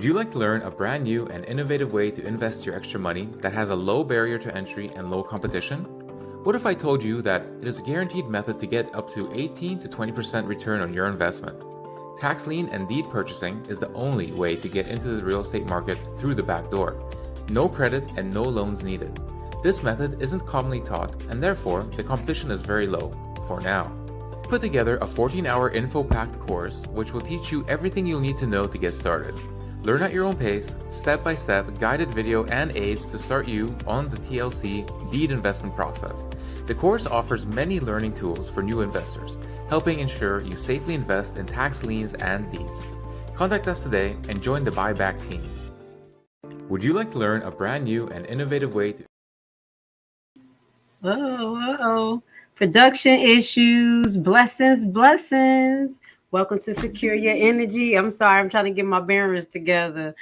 Would you like to learn a brand new and innovative way to invest your extra money that has a low barrier to entry and low competition? What if I told you that it is a guaranteed method to get up to 18 to 20% return on your investment? Tax lien and deed purchasing is the only way to get into the real estate market through the back door. No credit and no loans needed. This method isn't commonly taught, and therefore the competition is very low, for now. Put together a 14-hour info-packed course which will teach you everything you'll need to know to get started. Learn at your own pace, step-by-step guided video and aids to start you on the TLC deed investment process. The course offers many learning tools for new investors, helping ensure you safely invest in tax liens and deeds. Contact us today and join the buyback team. Would you like to learn a brand new and innovative way to... Production issues, blessings. Welcome to Secure Your Energy. I'm sorry, I'm trying to get my bearings together.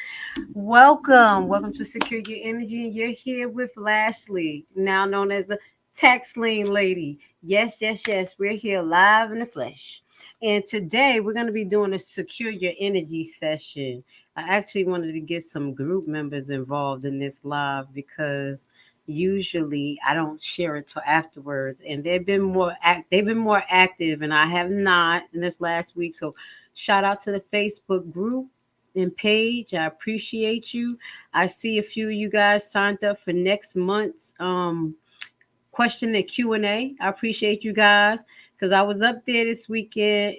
Welcome to Secure Your Energy. And you're here with Lashley, now known as the Tax Lien Lady. Yes. We're here live in the flesh. And today we're going to be doing a Secure Your Energy session. I actually wanted to get some group members involved in this live because usually I don't share it till afterwards, and they've been more active, and I have not in this last week. So shout out to the Facebook group and page. I appreciate you. I see a few of you guys signed up for next month's question and Q&A. I appreciate you guys because I was up there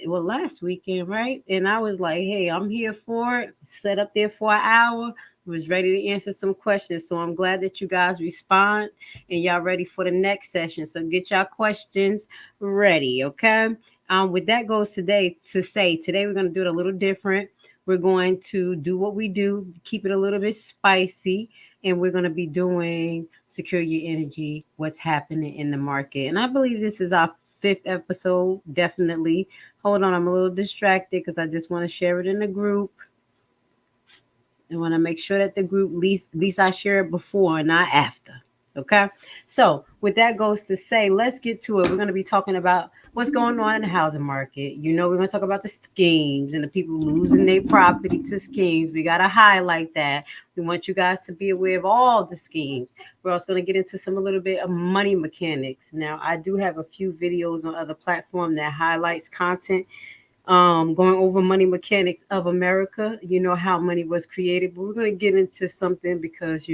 last weekend, right? And I was like, hey, I'm here for it. Set up there for an hour. Was ready to answer some questions. So I'm glad that you guys respond and y'all ready for the next session. So get y'all questions ready, okay? With that goes today we're going to do it a little different. We're going to do what we do, keep it a little bit spicy, and we're going to be doing Secure Your Energy, what's happening in the market. And I believe this is our 5th episode, definitely. Hold on, I'm a little distracted because I just want to share it in the group. I want to make sure that the group, at least I share it before and not after. Okay. So with that goes to say, let's get to it. We're going to be talking about what's going on in the housing market. We're going to talk about the schemes and the people losing their property to schemes. We got to highlight that. We want you guys to be aware of all the schemes. We're also going to get into a little bit of money mechanics. Now, I do have a few videos on other platforms that highlights content going over money mechanics of America, how money was created. But we're going to get into something because,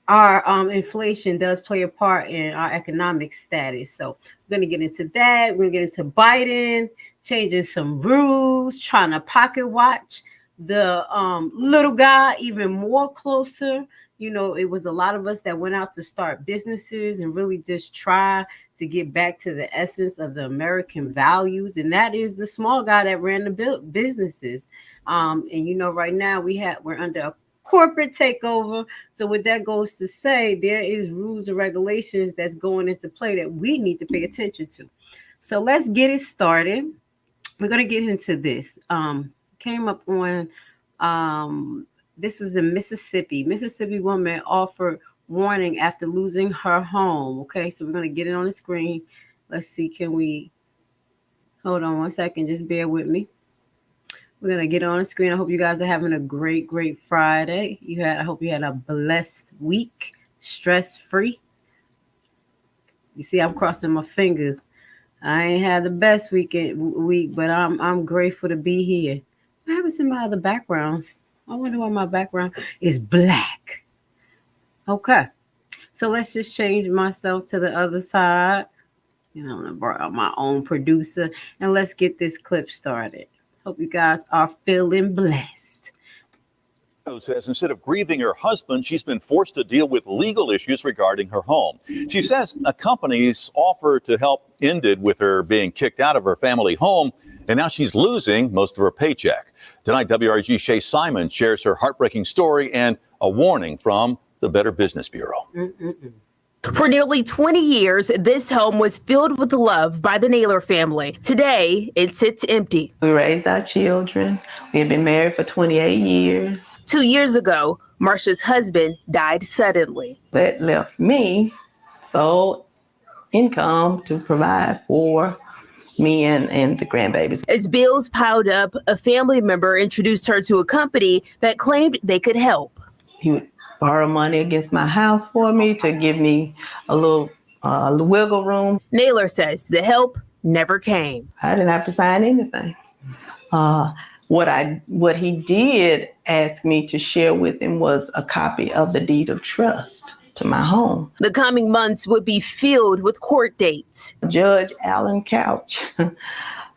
our inflation does play a part in our economic status. So we're going to get into that. We're going to get into Biden changing some rules, trying to pocket watch the little guy even more closer. It was a lot of us that went out to start businesses and really just try to get back to the essence of the American values. And that is the small guy that ran the businesses. And right now we're under a corporate takeover. So what that goes to say, there is rules and regulations that's going into play that we need to pay attention to. So let's get it started. We're going to get into this. Came up on... This was in Mississippi. Mississippi woman offered warning after losing her home. Okay, so we're going to get it on the screen. Let's see, can we... Hold on one second. Just bear with me. We're going to get it on the screen. I hope you guys are having a great Friday. I hope you had a blessed week, stress-free. You see, I'm crossing my fingers. I ain't had the best week, but I'm grateful to be here. What happened to my other backgrounds? I wonder why my background is black. Okay. So let's just change myself to the other side. I'm going to borrow my own producer. And let's get this clip started. Hope you guys are feeling blessed. Says instead of grieving her husband, she's been forced to deal with legal issues regarding her home. She says a company's offer to help ended with her being kicked out of her family home, and now she's losing most of her paycheck. Tonight, WRG Shay Simon shares her heartbreaking story and a warning from the Better Business Bureau. For nearly 20 years, this home was filled with love by the Naylor family. Today, it sits empty. We raised our children. We have been married for 28 years. 2 years ago, Marsha's husband died suddenly. That left me sole income to provide for me and the grandbabies. As bills piled up, a family member introduced her to a company that claimed they could help. He would borrow money against my house for me to give me a little wiggle room. Naylor says the help never came. I didn't have to sign anything. What he did ask me to share with him was a copy of the deed of trust to my home. The coming months would be filled with court dates. Judge Alan Couch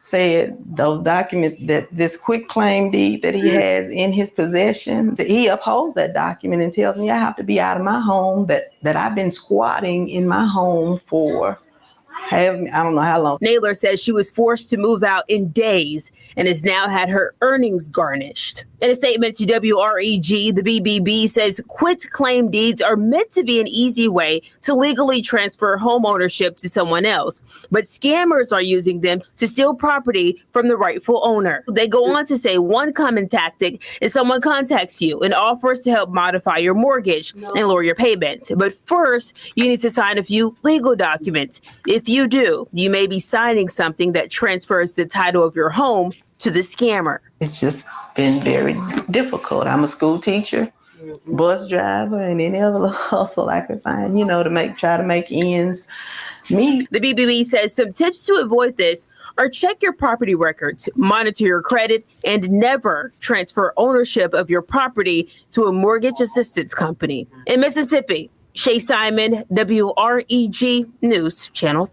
said those documents, that this quick claim deed that he has in his possession, he upholds that document and tells me I have to be out of my home, that I've been squatting in my home for I don't know how long. Naylor says she was forced to move out in days and has now had her earnings garnished. In a statement to WREG, the BBB says quit claim deeds are meant to be an easy way to legally transfer home ownership to someone else, but scammers are using them to steal property from the rightful owner. They go on to say one common tactic is someone contacts you and offers to help modify your mortgage and lower your payments. But first, you need to sign a few legal documents. If you do, you may be signing something that transfers the title of your home to the scammer. It's just been very difficult. I'm a school teacher, bus driver, and any other little hustle I could find, try to make ends meet. The BBB says some tips to avoid this are check your property records, monitor your credit, and never transfer ownership of your property to a mortgage assistance company. In Mississippi, Shay Simon, WREG News Channel.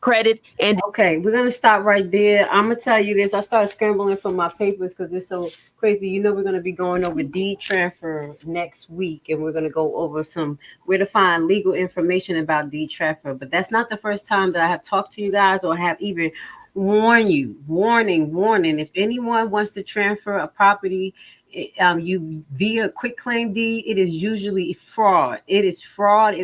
Credit and okay, we're gonna stop right there. I'm gonna tell you this. I started scrambling for my papers because it's so crazy. We're gonna be going over deed transfer next week, and we're gonna go over where to find legal information about deed transfer. But that's not the first time that I have talked to you guys or have even warning. If anyone wants to transfer a property, you via quick claim deed, it is usually fraud. It is fraud.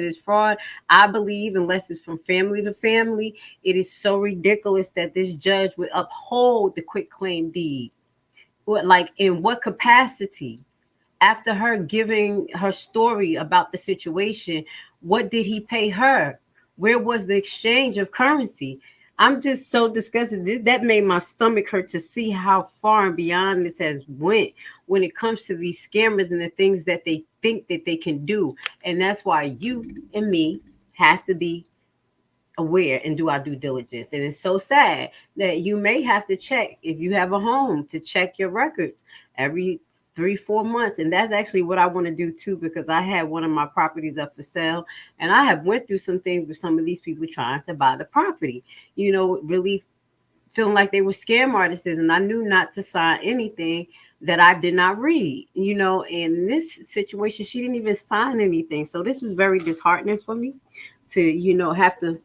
I believe, unless it's from family to family, it is so ridiculous that this judge would uphold the quick claim deed. In what capacity? After her giving her story about the situation, what did he pay her? Where was the exchange of currency? I'm just so disgusted. That made my stomach hurt to see how far and beyond this has went when it comes to these scammers and the things that they think that they can do. And that's why you and me have to be aware and do our due diligence. And it's so sad that you may have to check, if you have a home, to check your records every 3-4 months. And that's actually what I want to do too, because I had one of my properties up for sale, and I have went through some things with some of these people trying to buy the property, really feeling like they were scam artists, and I knew not to sign anything that I did not read, and in this situation, she didn't even sign anything. So this was very disheartening for me to, have to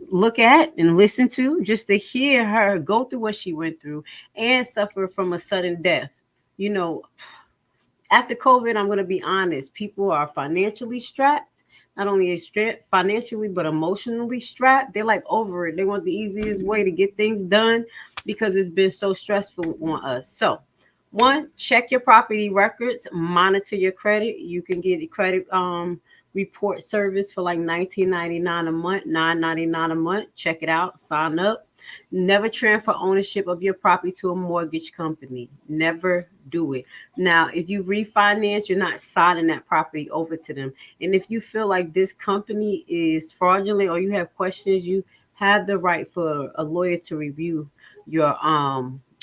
look at and listen to, just to hear her go through what she went through and suffer from a sudden death. After COVID, I'm going to be honest, people are financially strapped, not only financially, but emotionally strapped. They're like over it. They want the easiest way to get things done because it's been so stressful on us. So, one, check your property records, monitor your credit. You can get a credit report service for like $19.99 a month, $9.99 a month. Check it out, sign up. Never transfer ownership of your property to a mortgage company. Never do it. Now, if you refinance, you're not signing that property over to them. And if you feel like this company is fraudulent or you have questions, you have the right for a lawyer to review your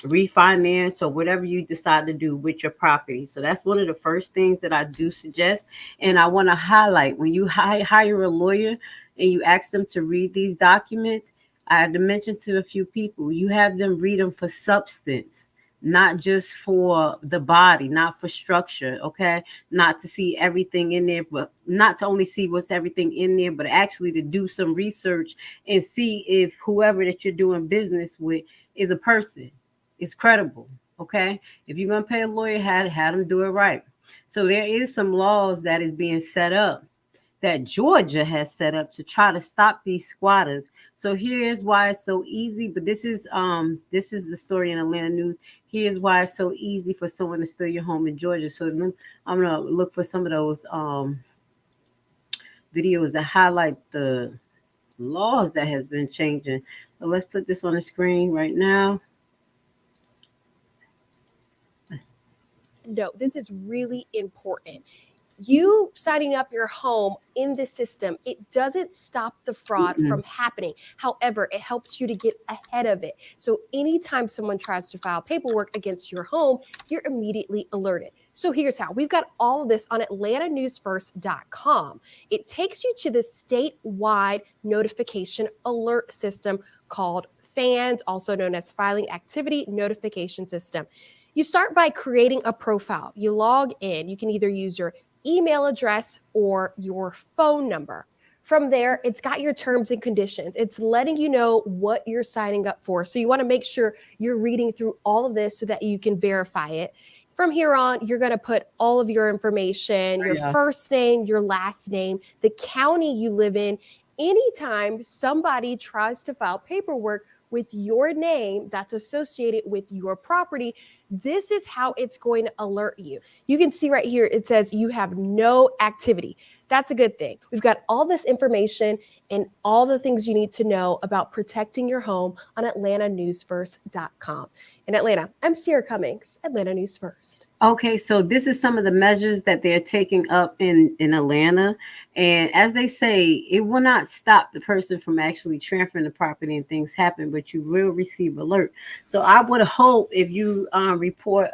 refinance or whatever you decide to do with your property. So that's one of the first things that I do suggest. And I want to highlight, when you hire a lawyer and you ask them to read these documents, I had to mention to a few people, you have them read them for substance, not just for the body, not for structure, okay? Not to see everything in there, but not to only see what's everything in there, but actually to do some research and see if whoever that you're doing business with is a person, is credible, okay? If you're going to pay a lawyer, have them do it right. So there is some laws that is being set up that Georgia has set up to try to stop these squatters. So here's why it's so easy. But this is the story in Atlanta News. Here's why it's so easy for someone to steal your home in Georgia. So I'm gonna look for some of those videos that highlight the laws that has been changing. So let's put this on the screen right now. No, this is really important. You signing up your home in the system, it doesn't stop the fraud from happening. However, it helps you to get ahead of it. So anytime someone tries to file paperwork against your home, you're immediately alerted. So here's how. We've got all of this on atlantanewsfirst.com. It takes you to the statewide notification alert system called FANS, also known as Filing Activity Notification System. You start by creating a profile. You log in. You can either use your email address or your phone number. From there, it's got your terms and conditions. It's letting you know what you're signing up for. So you want to make sure you're reading through all of this so that you can verify it. From here on, you're going to put all of your information, your first name, your last name, the county you live in. Anytime somebody tries to file paperwork with your name that's associated with your property, this is how it's going to alert you. You can see right here, it says you have no activity. That's a good thing. We've got all this information and all the things you need to know about protecting your home on atlantanewsfirst.com. In Atlanta, I'm Sierra Cummings, Atlanta News First. Okay, so this is some of the measures that they're taking up in Atlanta. And as they say, it will not stop the person from actually transferring the property and things happen, but you will receive alert. So I would hope if you report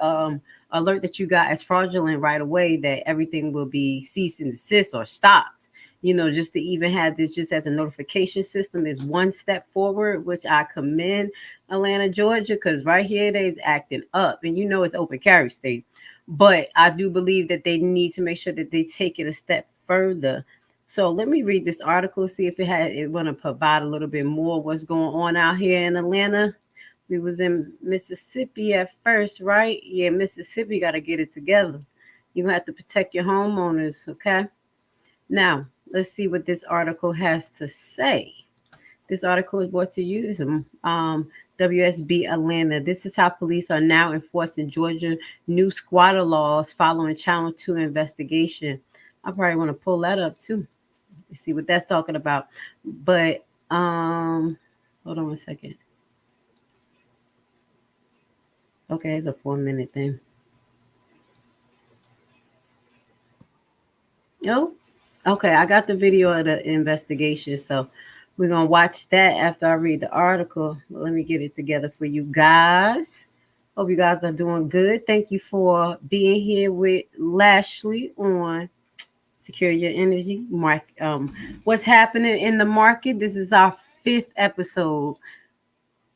alert that you got as fraudulent right away, that everything will be cease and desist or stopped. You know, just to even have this just as a notification system is one step forward, which I commend Atlanta, Georgia, because right here they're acting up. And you know it's open carry state. But I do believe that they need to make sure that they take it a step further. So let me read this article, see if it want to provide a little bit more what's going on out here in Atlanta. We was in Mississippi at first, right? Yeah, Mississippi got to get it together. You have to protect your homeowners, okay? Now, let's see what this article has to say. This article is brought to you from WSB Atlanta. This is how police are now enforcing Georgia new squatter laws following Channel 2 investigation. I probably want to pull that up too. Let's see what that's talking about. But hold on one second. Okay, it's a 4-minute thing. Oh, okay. I got the video of the investigation, so we're going to watch that after I read the article. But let me get it together for you guys. Hope you guys are doing good. Thank you for being here with Lashley on Secure Your Energy. What's happening in the market? This is our 5th episode.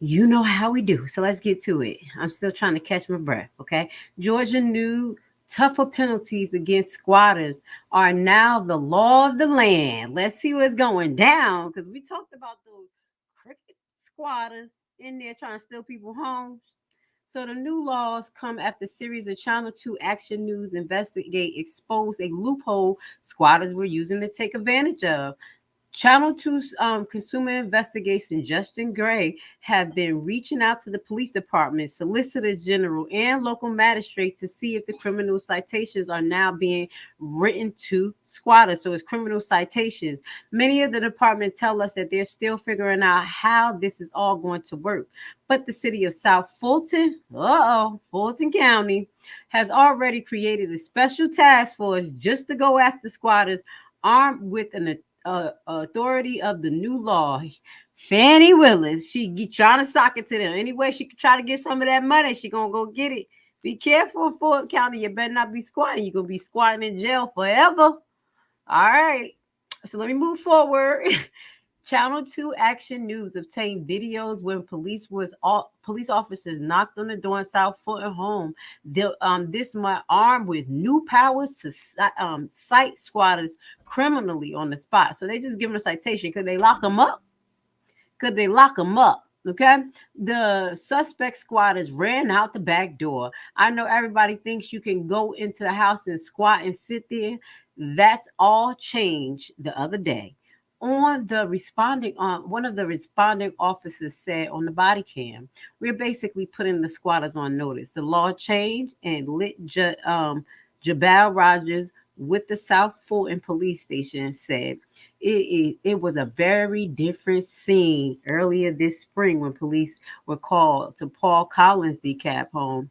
You know how we do. So let's get to it. I'm still trying to catch my breath, okay? Georgia new tougher penalties against squatters are now the law of the land. Let's see what's going down, because we talked about those cricket squatters in there trying to steal people's homes. So the new laws come after a series of Channel 2 Action News investigate exposed a loophole squatters were using to take advantage of. Channel 2's consumer investigation, Justin Gray, have been reaching out to the police department, solicitor general, and local magistrates to see if the criminal citations are now being written to squatters. So it's criminal citations. Many of the department tell us that they're still figuring out how this is all going to work. But the city of South Fulton, Fulton County, has already created a special task force just to go after squatters armed with an authority of the new law. Fannie Willis, she trying to sock it to them. Anyway, she could try to get some of that money. She gonna go get it. Be careful, Fulton County. You better not be squatting. You're gonna be squatting in jail forever. All right. So let me move forward. Channel 2 Action News obtained videos when police officers knocked on the door in South Fulton home this month, armed with new powers to cite squatters criminally on the spot. So they just give them a citation. Could they lock them up? Okay. The suspect squatters ran out the back door. I know everybody thinks you can go into the house and squat and sit there. That's all changed the other day. One of the responding officers said on the body cam, we're basically putting the squatters on notice. The law changed and lit Jabal Rogers with the South Fulton police station said, It was a very different scene earlier this spring when police were called to Paul Collins' decap home.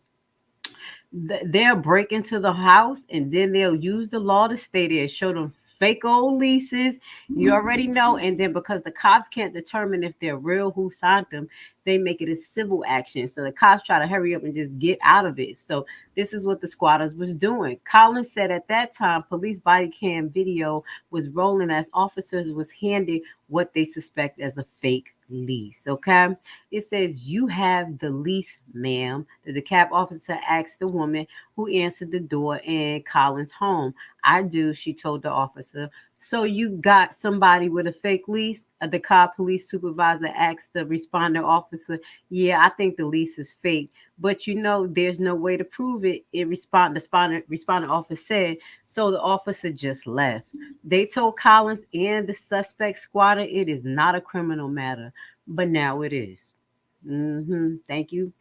They'll break into the house and then they'll use the law to stay there, show them fake old leases. You already know. And then because the cops can't determine if they're real, who signed them, they make it a civil action. So the cops try to hurry up and just get out of it. So this is what the squatters was doing. Collins said at that time, police body cam video was rolling as officers was handed what they suspect as a fake lease. Okay. It says, "You have the lease, ma'am." The decap officer asked the woman who answered the door in Collins' home. "I do," she told the officer. "So you got somebody with a fake lease?" A DeKalb police supervisor asked the responding officer. "Yeah, I think the lease is fake, but there's no way to prove it." The responding officer said. So the officer just left. They told Collins and the suspect squatter it is not a criminal matter, but now it is. Thank you.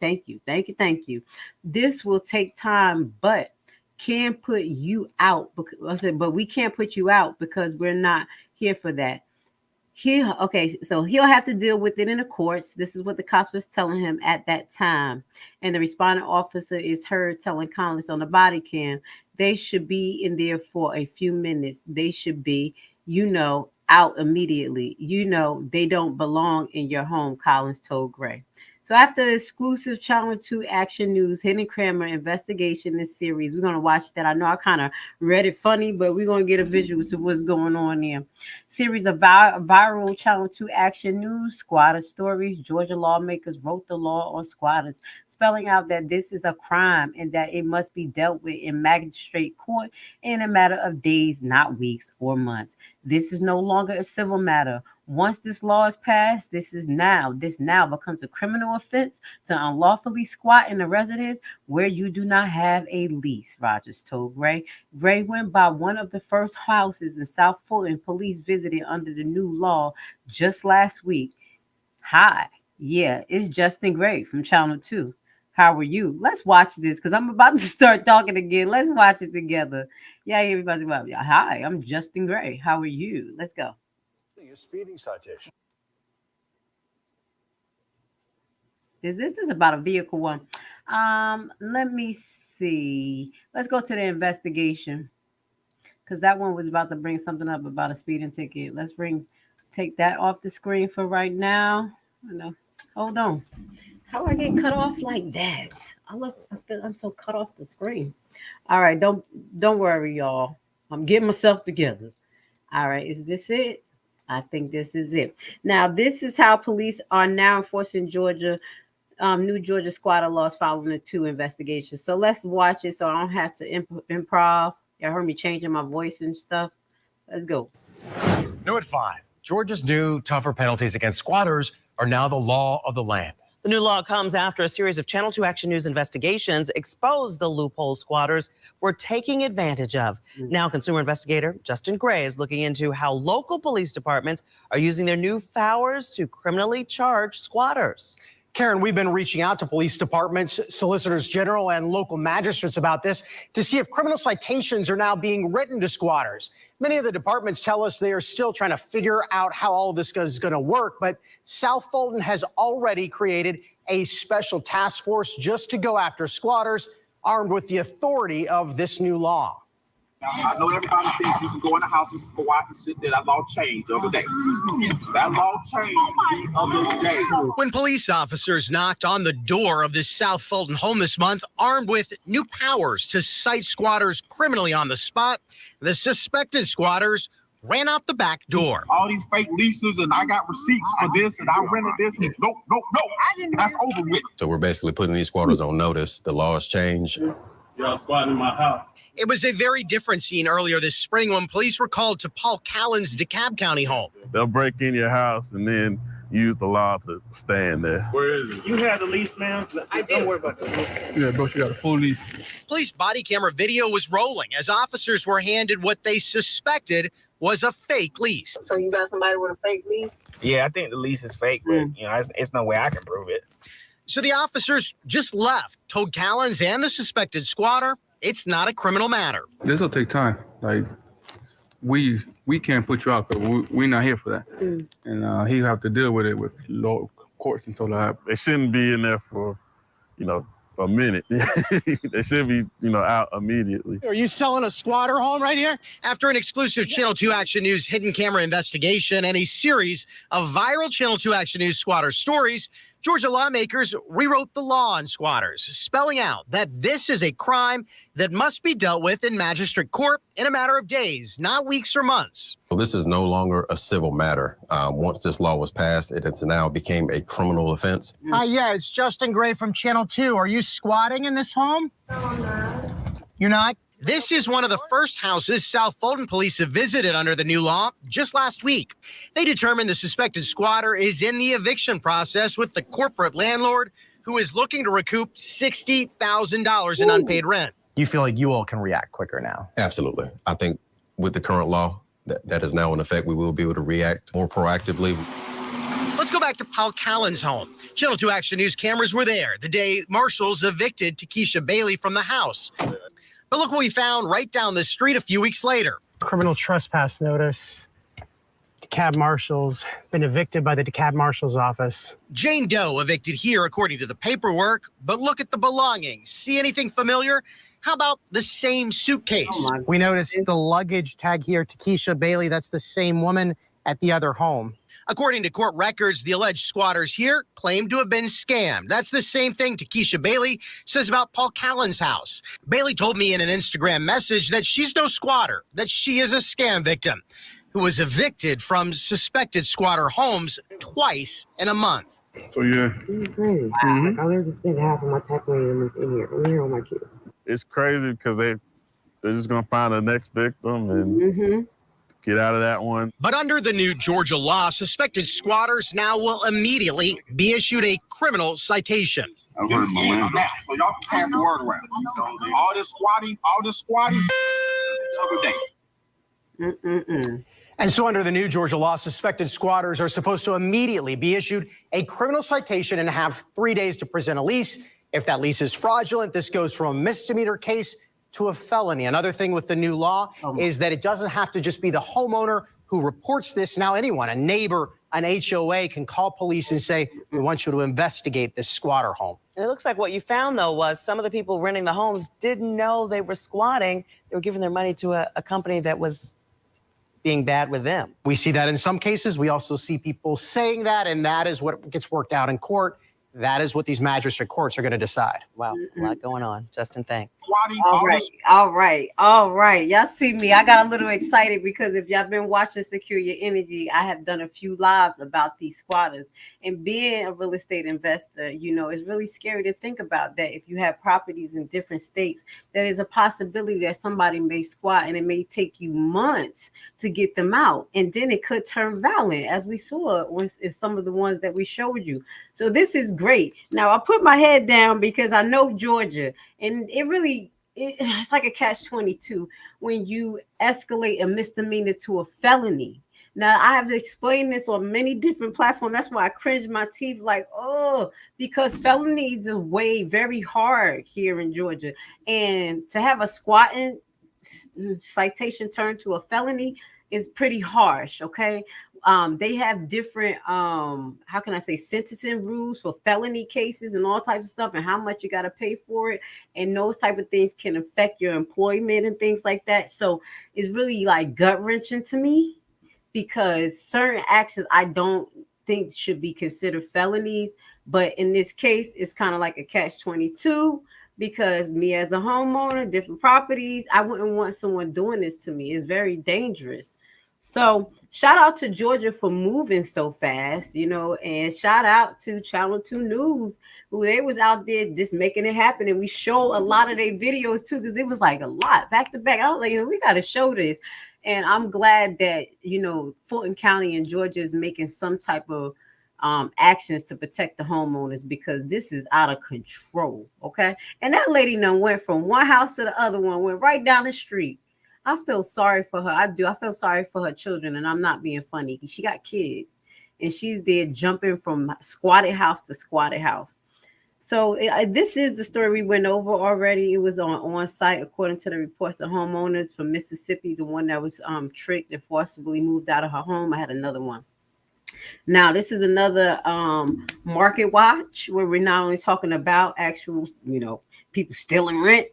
This will take time, but can put you out. But we can't put you out because we're not here for that. So he'll have to deal with it in the courts. This is what the cops was telling him at that time. And the responding officer is heard telling Collins on the body cam, they should be in there for a few minutes. They should be, out immediately. They don't belong in your home, Collins told Gray. So after the exclusive Channel 2 Action News Hidden Camera investigation this series, we're going to watch that. I know I kind of read it funny, but we're going to get a visual to what's going on here. Series of viral Channel 2 Action News squatter stories. Georgia lawmakers wrote the law on squatters, spelling out that this is a crime and that it must be dealt with in magistrate court in a matter of days, not weeks or months. This is no longer a civil matter. Once this law is passed, this now becomes a criminal offense to unlawfully squat in a residence where you do not have a lease, Rogers told Gray. Gray went by one of the first houses in South Fulton police visited under the new law just last week. Hi, yeah, it's Justin Gray from Channel 2. How are you? Let's watch this because I'm about to start talking again. Let's watch it together. Yeah, everybody's about. Hi, I'm Justin Gray. How are you? Let's go. A speeding citation. This is about a vehicle one. Let me see. Let's go to the investigation because that one was about to bring something up about a speeding ticket. Let's take that off the screen for right now. No, hold on. How do I get cut off like that? I'm so cut off the screen. All right, don't worry, y'all. I'm getting myself together. All right, is this it? I think this is it. Now, this is how police are now enforcing new Georgia squatter laws following the 2 investigations. So let's watch it so I don't have to improv. Y'all heard me changing my voice and stuff. Let's go. New at 5. Georgia's new tougher penalties against squatters are now the law of the land. The new law comes after a series of Channel 2 Action News investigations exposed the loophole squatters were taking advantage of. Now, consumer investigator Justin Gray is looking into how local police departments are using their new powers to criminally charge squatters. Karen, we've been reaching out to police departments, solicitors general, and local magistrates about this to see if criminal citations are now being written to squatters. Many of the departments tell us they are still trying to figure out how all of this is going to work, but South Fulton has already created a special task force just to go after squatters, armed with the authority of this new law. I know everybody thinks you can go in the house and squat and sit there. That law changed the other day. That law changed the other day. When police officers knocked on the door of this South Fulton home this month, armed with new powers to cite squatters criminally on the spot, the suspected squatters ran out the back door. All these fake leases and I got receipts for this and I rented this. No. That's over with. So we're basically putting these squatters on notice. The law has changed. Y'all squatting in my house. It was a very different scene earlier this spring when police were called to Paul Callan's DeKalb County home. They'll break in your house and then use the law to stand there. Where is it? You have the lease, man? Don't worry about that. Yeah, bro, you got a full lease. Police body camera video was rolling as officers were handed what they suspected was a fake lease. So you got somebody with a fake lease? Yeah, I think the lease is fake, but it's no way I can prove it. So the officers just left, told Callens and the suspected squatter it's not a criminal matter. This will take time. Like, we can't put you out because we're not here for that. And he have to deal with it with law courts and so that. They shouldn't be in there for, a minute. They should be, out immediately. Are you selling a squatter home right here? After an exclusive Channel 2 Action News hidden camera investigation and a series of viral Channel 2 Action News squatter stories, Georgia lawmakers rewrote the law on squatters, spelling out that this is a crime that must be dealt with in magistrate court in a matter of days, not weeks or months. So this is no longer a civil matter. Once this law was passed, it has now became a criminal offense. Yeah, it's Justin Gray from Channel 2. Are you squatting in this home? No, I'm not. You're not? This is one of the first houses South Fulton police have visited under the new law just last week. They determined the suspected squatter is in the eviction process with the corporate landlord who is looking to recoup $60,000 in unpaid rent. You feel like you all can react quicker now? Absolutely. I think with the current law that is now in effect, we will be able to react more proactively. Let's go back to Paul Callan's home. Channel 2 Action News cameras were there the day marshals evicted Takesha Bailey from the house. But look what we found right down the street a few weeks later. Criminal trespass notice. DeKalb Marshals, been evicted by the DeKalb Marshals office. Jane Doe evicted here according to the paperwork, but look at the belongings. See anything familiar? How about the same suitcase? We noticed the luggage tag here, Takesha Bailey. That's the same woman at the other home. According to court records, the alleged squatters here claim to have been scammed. That's the same thing Takesha Bailey says about Paul Callan's house. Bailey told me in an Instagram message that she's no squatter, that she is a scam victim who was evicted from suspected squatter homes twice in a month. So yeah. It's crazy. Wow. I literally just spent half of my tax money in here. I'm here with my kids. It's crazy because they're just going to find the next victim and get out of that one. But under the new Georgia law, suspected squatters now will immediately be issued a criminal citation. So y'all can pass the word around. All this squatting, every day. And so under the new Georgia law, suspected squatters are supposed to immediately be issued a criminal citation and have 3 days to present a lease. If that lease is fraudulent, this goes from a misdemeanor case to a felony. Another thing with the new law is that it doesn't have to just be the homeowner who reports this. Now anyone, a neighbor, an HOA can call police and say, we want you to investigate this squatter home. And it looks like what you found, though, was some of the people renting the homes didn't know they were squatting. They were giving their money to a company that was being bad with them. We see that in some cases. We also see people saying that, and that is what gets worked out in court. That is what these magistrate courts are going to decide. Wow, a lot going on. Justin, thanks. All right. Y'all see me. I got a little excited because if y'all been watching Secure Your Energy, I have done a few lives about these squatters. And being a real estate investor, it's really scary to think about that. If you have properties in different states, there is a possibility that somebody may squat and it may take you months to get them out. And then it could turn violent, as we saw in some of the ones that we showed you. So this is great. Now, I put my head down because I know Georgia, and it's like a catch-22 when you escalate a misdemeanor to a felony. Now, I have explained this on many different platforms. That's why I cringe my teeth because felonies are very hard here in Georgia. And to have a squatting citation turned to a felony is pretty harsh, okay? They have different, sentencing rules for felony cases and all types of stuff and how much you got to pay for it. And those type of things can affect your employment and things like that. So it's really like gut wrenching to me because certain actions I don't think should be considered felonies. But in this case, it's kind of like a catch-22 because me as a homeowner, different properties, I wouldn't want someone doing this to me. It's very dangerous. So shout out to Georgia for moving so fast, and shout out to Channel 2 News, who they was out there just making it happen. And we show a lot of their videos too, because it was like a lot back to back. I was like, we got to show this. And I'm glad that, Fulton County and Georgia is making some type of actions to protect the homeowners because this is out of control. Okay. And that lady went from one house to the other one, went right down the street. I feel sorry for her. I do. I feel sorry for her children, and I'm not being funny. She got kids, and she's there jumping from squatted house to squatted house. So this is the story we went over already. It was on site, according to the reports. The homeowners from Mississippi, the one that was tricked and forcibly moved out of her home. I had another one. Now, this is another market watch where we're not only talking about actual, people stealing rent.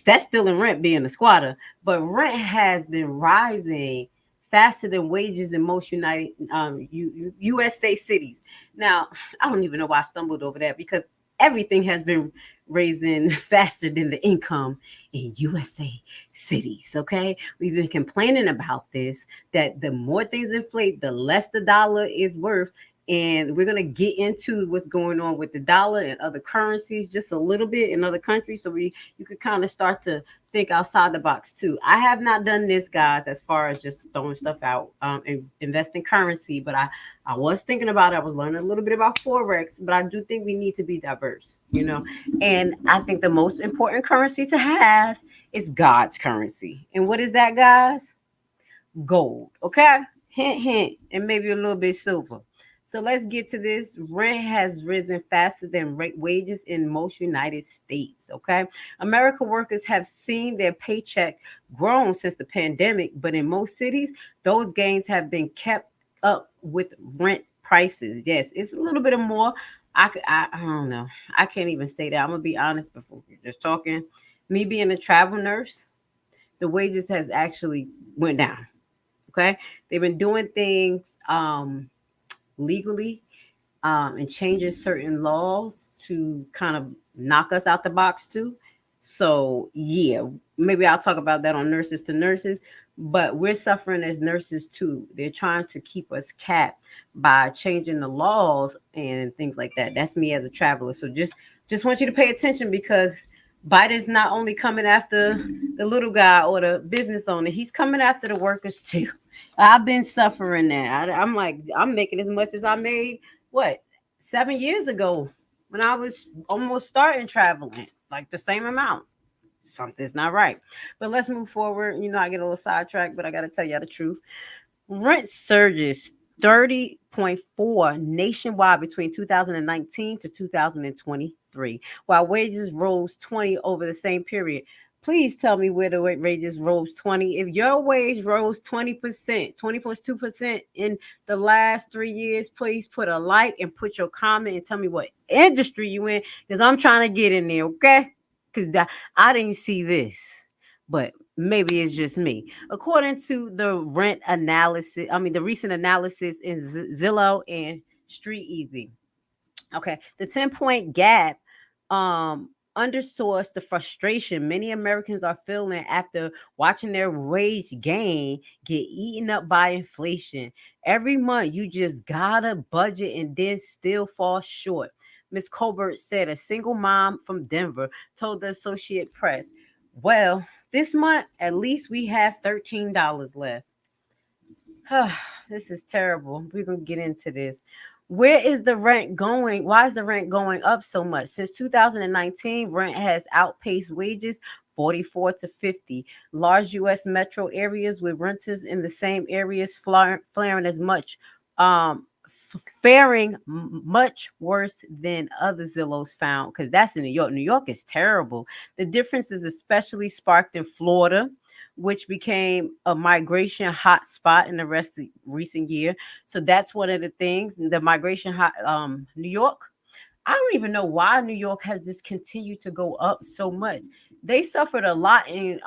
That's stealing rent being a squatter, but rent has been rising faster than wages in most USA cities. Now, I don't even know why I stumbled over that because everything has been raising faster than the income in USA cities. Okay, we've been complaining about this, that the more things inflate, the less the dollar is worth. And we're going to get into what's going on with the dollar and other currencies just a little bit in other countries. So you could kind of start to think outside the box too. I have not done this, guys, as far as just throwing stuff out and investing currency, but I was thinking about it. I was learning a little bit about Forex, but I do think we need to be diverse, and I think the most important currency to have is God's currency. And what is that, guys? Gold. Okay. Hint, hint, and maybe a little bit silver. So let's get to this. Rent has risen faster than wages in most United States. Okay. American workers have seen their paycheck grown since the pandemic, but in most cities, those gains have been kept up with rent prices. Yes, it's a little bit more. I don't know. I can't even say that. I'm going to be honest before we're just talking. Me being a travel nurse, the wages has actually went down. Okay. They've been doing things legally and changing certain laws to kind of knock us out the box too. So yeah, maybe I'll talk about that on Nurses to Nurses, but we're suffering as nurses too. They're trying to keep us capped by changing the laws and things like that. That's me as a traveler. So just want you to pay attention, because Biden's not only coming after the little guy or the business owner, he's coming after the workers too. I've been suffering that. I'm like, I'm making as much as I made, 7 years ago when I was almost starting traveling, like the same amount. Something's not right. But let's move forward. I get a little sidetracked, but I got to tell you the truth. Rent surges 30.4 nationwide between 2019 to 2023, while wages rose 20 over the same period. Please tell me where the wages rose 20. If your wage rose 20%, 20.2% in the last 3 years, please put a like and put your comment and tell me what industry you in, because I'm trying to get in there, okay? Because I didn't see this, but maybe it's just me. According to the the recent analysis in Zillow and Street Easy. Okay, the 10-point gap underscores the frustration many Americans are feeling after watching their wage gain get eaten up by inflation. Every month, you just gotta budget and then still fall short. Ms. Colbert said, a single mom from Denver told the Associated Press, well, this month, at least we have $13 left. This is terrible. We're going to get into this. Where is the rent going? Why is the rent going up so much? Since 2019, rent has outpaced wages 44 to 50. Large U.S. metro areas with renters in the same areas faring much worse than other Zillows found, because that's in New York. New York is terrible. The difference is especially sparked in Florida, which became a migration hot spot in the recent year. So that's one of the things, the migration hot, New York. I don't even know why New York has this continued to go up so much. They suffered a lot in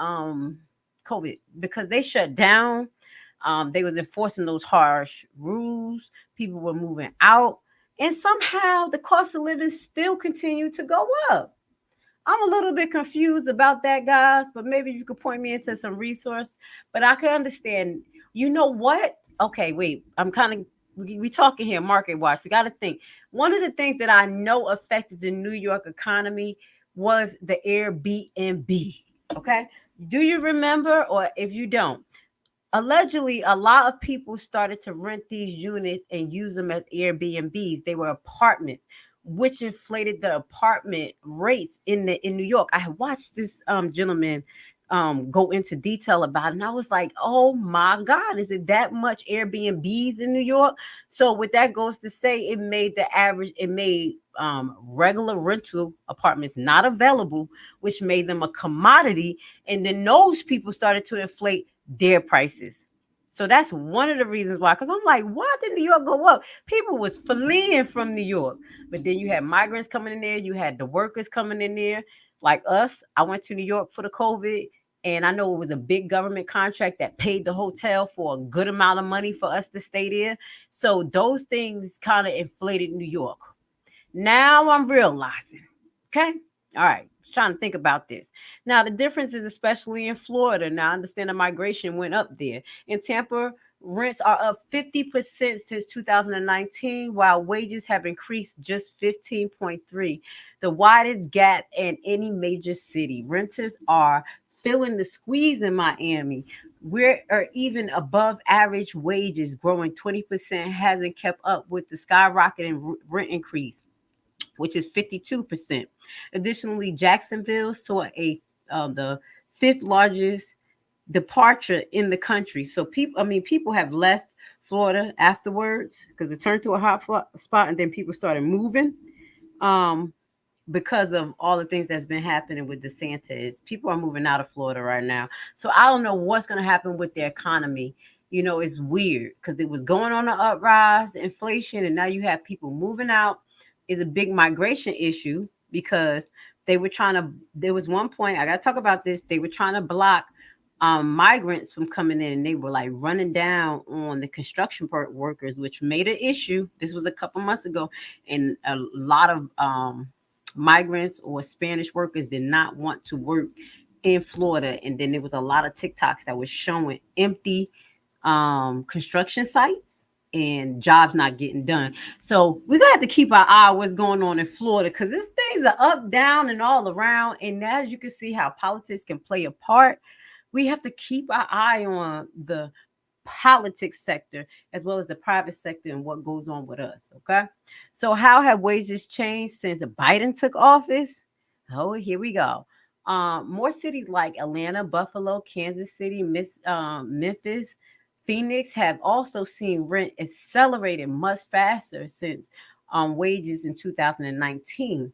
COVID because they shut down. They was enforcing those harsh rules. People were moving out, and somehow the cost of living still continued to go up. I'm a little bit confused about that, guys, but maybe you could point me into some resource. But I can understand. You know what? Okay, wait. We talking here, market watch. We got to think. One of the things that I know affected the New York economy was the Airbnb. Okay. Do you remember? Or if you don't, allegedly, a lot of people started to rent these units and use them as Airbnbs. They were apartments, which inflated the apartment rates in New York. I watched this gentleman go into detail about it, and I was like, oh my God, is it that much Airbnbs in New York? So what that goes to say, it made regular rental apartments not available, which made them a commodity. And then those people started to inflate their prices. So that's one of the reasons why, because I'm like, why did New York go up? People was fleeing from New York. But then you had migrants coming in there. You had the workers coming in there. Like us, I went to New York for the COVID. And I know it was a big government contract that paid the hotel for a good amount of money for us to stay there. So those things kind of inflated New York. Now I'm realizing, okay? All right, just trying to think about this. Now, the difference is especially in Florida. Now, I understand the migration went up there. In Tampa, rents are up 50% since 2019, while wages have increased just 15.3%, the widest gap in any major city. Renters are feeling the squeeze in Miami. We're even above average wages, growing 20%, hasn't kept up with the skyrocketing rent increase, which is 52%. Additionally, Jacksonville saw the fifth largest departure in the country. So people have left Florida afterwards because it turned to a hot spot, and then people started moving because of all the things that's been happening with DeSantis. People are moving out of Florida right now. So I don't know what's going to happen with the economy. You know, it's weird because it was going on an uprise, inflation, and now you have people moving out. Is a big migration issue because they were trying to, there was one point, I got to talk about this, they were trying to block migrants from coming in, and they were like running down on the construction workers, which made an issue. This was a couple months ago, and a lot of migrants or Spanish workers did not want to work in Florida. And then there was a lot of TikToks that was showing empty construction sites and jobs not getting done. So we're gonna have to keep our eye on what's going on in Florida, because these things are up, down, and all around. And as you can see how politics can play a part, we have to keep our eye on the politics sector as well as the private sector and what goes on with us. Okay, so how have wages changed since Biden took office? Oh, here we go. More cities like Atlanta, Buffalo, Kansas City, Memphis, Phoenix have also seen rent accelerated much faster since wages in 2019.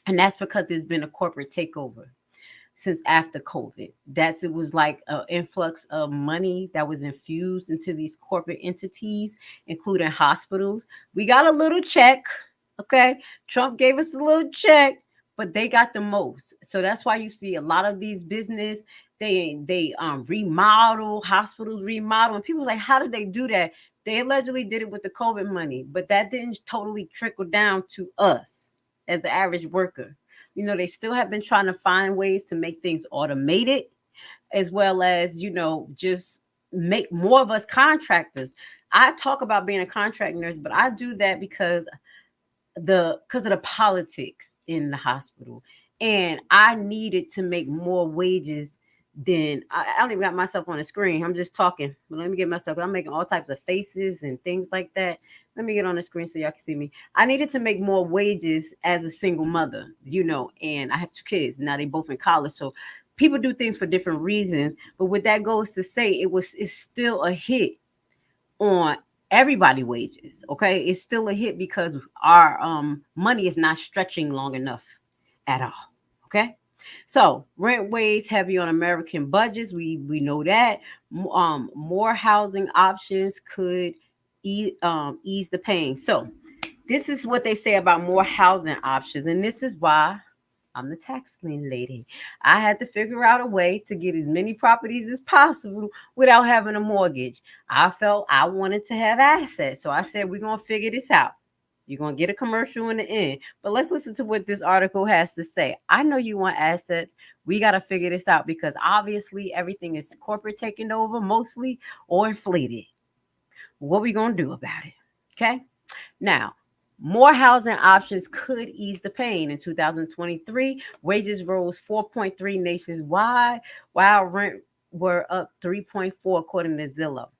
And that's because there's been a corporate takeover since after COVID. It was like an influx of money that was infused into these corporate entities, including hospitals. We got a little check, okay? Trump gave us a little check, but they got the most. So that's why you see a lot of these business, they remodel, hospitals remodel, and people's like, how did they do that? They allegedly did it with the COVID money, but that didn't totally trickle down to us as the average worker. You know, they still have been trying to find ways to make things automated, as well as, you know, just make more of us contractors. I talk about being a contract nurse, but I do that because of the politics in the hospital. And I needed to make more wages than I don't even got myself on the screen. I'm just talking, but let me get myself. I'm making all types of faces and things like that. Let me get on the screen so y'all can see me. I needed to make more wages as a single mother, you know, and I have 2 kids. Now they both in college. So people do things for different reasons. But what that goes to say, it's still a hit on everybody wages. Okay. It's still a hit because our money is not stretching long enough at all. Okay. So rent weighs heavy on American budgets. We know that. More housing options could ease the pain. So this is what they say about more housing options. And this is why I'm the tax lien lady. I had to figure out a way to get as many properties as possible without having a mortgage. I felt I wanted to have assets. So I said, we're going to figure this out. You're going to get a commercial in the end. But let's listen to what this article has to say. I know you want assets. We got to figure this out because obviously everything is corporate taking over mostly or inflated. What are we going to do about it? Okay. Now, more housing options could ease the pain. In 2023, wages rose 4.3 nationwide, while rent were up 3.4 according to Zillow.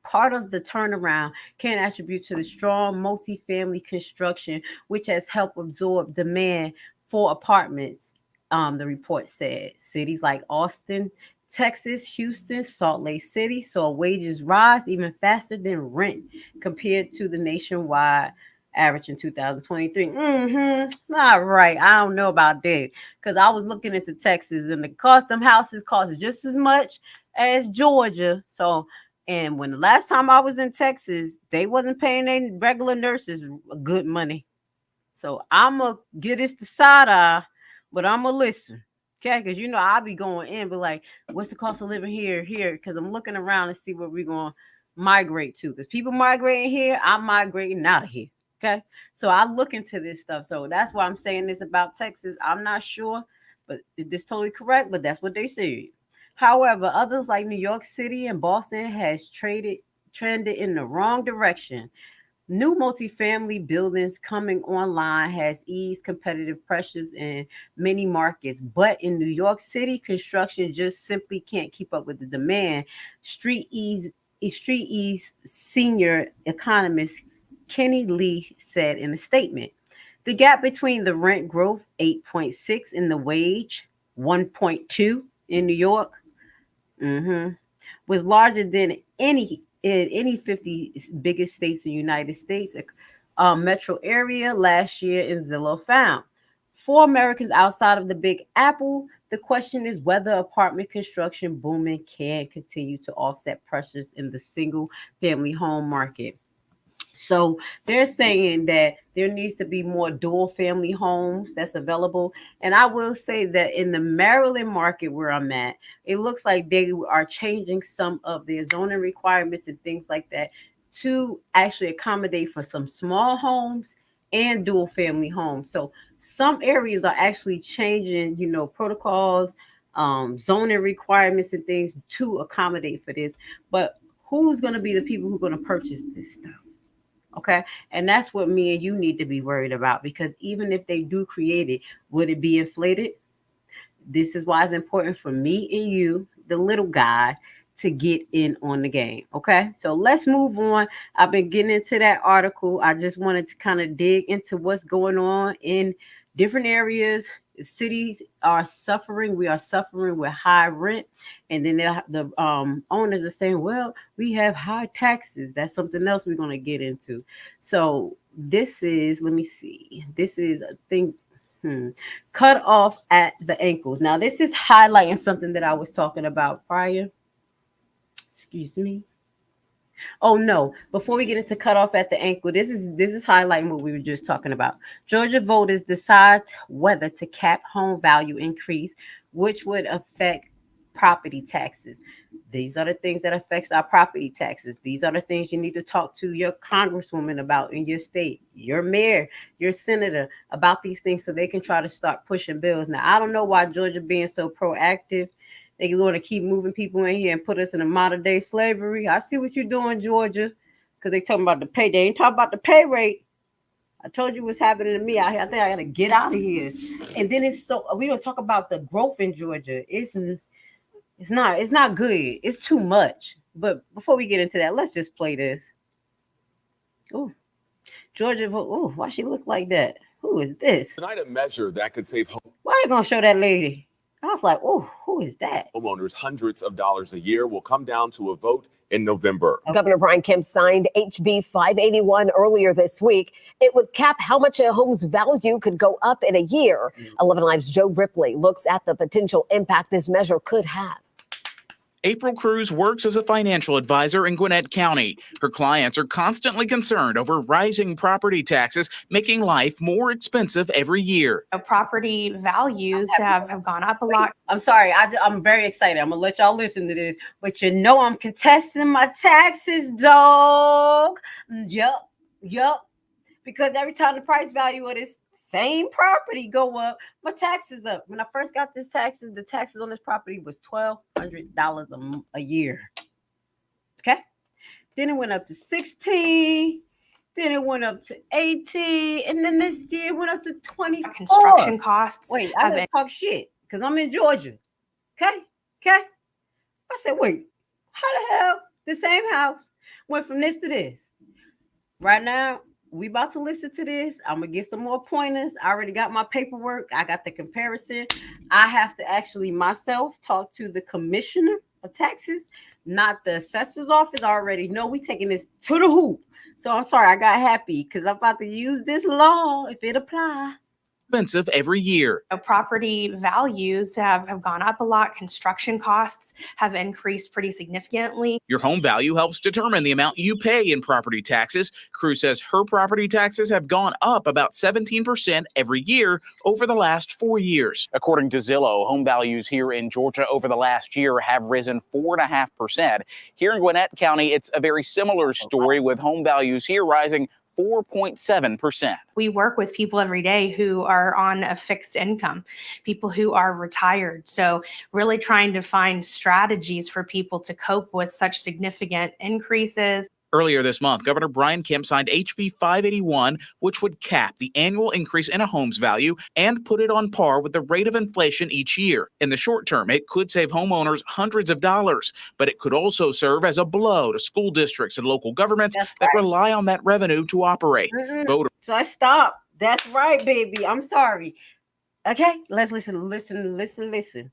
Part of the turnaround can attribute to the strong multifamily construction, which has helped absorb demand for apartments, the report said. Cities like Austin, Texas, Houston, Salt Lake City saw wages rise even faster than rent compared to the nationwide average in 2023. All right. I don't know about that because I was looking into Texas and the cost of houses cost just as much as Georgia. So, and when the last time I was in Texas, they wasn't paying their regular nurses good money. So I'm going to give this the side eye, but I'm going to listen. Okay, because you know I'll be going in, but like, what's the cost of living here? Because I'm looking around to see what we're going to migrate to. Because people migrating here, I'm migrating out of here. Okay, so I look into this stuff. So that's why I'm saying this about Texas. I'm not sure, but if this totally correct, but that's what they say. However, others like New York City and Boston has trended in the wrong direction. New multifamily buildings coming online has eased competitive pressures in many markets, but in New York City, construction just simply can't keep up with the demand. Street Ease senior economist Kenny Lee said in a statement, the gap between the rent growth 8.6 and the wage 1.2 in New York was larger than in any 50 biggest states in the United States. Metro area last year in Zillow found. For Americans outside of the Big Apple, the question is whether apartment construction booming can continue to offset pressures in the single family home market. So they're saying that there needs to be more dual family homes that's available. And I will say that in the Maryland market where I'm at, it looks like they are changing some of their zoning requirements and things like that to actually accommodate for some small homes and dual family homes. So some areas are actually changing, protocols, zoning requirements and things to accommodate for this. But who's going to be the people who are going to purchase this stuff? Okay. And that's what me and you need to be worried about, because even if they do create it, would it be inflated? This is why it's important for me and you, the little guy, to get in on the game. Okay. So let's move on. I've been getting into that article. I just wanted to kind of dig into what's going on in different areas. Cities are suffering. We are suffering with high rent. And then the owners are saying, well, we have high taxes. That's something else we're going to get into. So this is, let me see. This is a thing. Cut off at the ankles. Now, this is highlighting something that I was talking about prior. Excuse me. Oh no, before we get into cut off at the ankle, this is highlighting what we were just talking about. Georgia voters decide whether to cap home value increase, which would affect property taxes. These are the things that affects our property taxes. These are the things you need to talk to your congresswoman about in your state, your mayor, your senator about these things so they can try to start pushing bills. Now, I don't know why Georgia being so proactive. They want to keep moving people in here and put us in a modern day slavery. I see what you're doing, Georgia, because they talking about the pay. They ain't talking about the pay rate. I told you what's happening to me out here. I think I got to get out of here. And then we're going to talk about the growth in Georgia. It's not good. It's too much. But before we get into that, let's just play this. Oh, Georgia. Oh, why she look like that? Who is this? Tonight, a measure that could save Why are they going to show that lady? I was like, oh, who is that? homeowners hundreds of dollars a year will come down to a vote in November. Governor Brian Kemp signed HB 581 earlier this week. It would cap how much a home's value could go up in a year. 11 Live's Joe Ripley looks at the potential impact this measure could have. April Cruz works as a financial advisor in Gwinnett County. Her clients are constantly concerned over rising property taxes, making life more expensive every year. Property values have gone up a lot. I'm sorry. I'm very excited. I'm going to let y'all listen to this. But I'm contesting my taxes, dog. Yup. Because every time the price value of this same property go up, my taxes up. When I first got the taxes on this property was $1,200 a year. Okay. Then it went up to 16. Then it went up to 18. And then this year went up to 24. Construction costs. Wait, I didn't talk shit because I'm in Georgia. Okay. I said, wait, how the hell the same house went from this to this? Right now, we about to listen to this. I'm going to get some more pointers. I already got my paperwork. I got the comparison. I have to actually myself talk to the commissioner of taxes. not the assessor's office. I already know we taking this to the hoop. So I'm sorry, I got happy because I'm about to use this law if it apply. Expensive every year. Property values have gone up a lot. Construction costs have increased pretty significantly. Your home value helps determine the amount you pay in property taxes. Cruz says her property taxes have gone up about 17% every year over the last 4 years. According to Zillow, home values here in Georgia over the last year have risen 4.5%. Here in Gwinnett County, it's a very similar story with home values here rising 4.7%. We work with people every day who are on a fixed income, people who are retired. So really trying to find strategies for people to cope with such significant increases. Earlier this month, Governor Brian Kemp signed HB 581, which would cap the annual increase in a home's value and put it on par with the rate of inflation each year. In the short term, it could save homeowners hundreds of dollars, but it could also serve as a blow to school districts and local governments that rely on that revenue to operate. Voters. So I stopped. That's right, baby. I'm sorry. Okay, let's listen.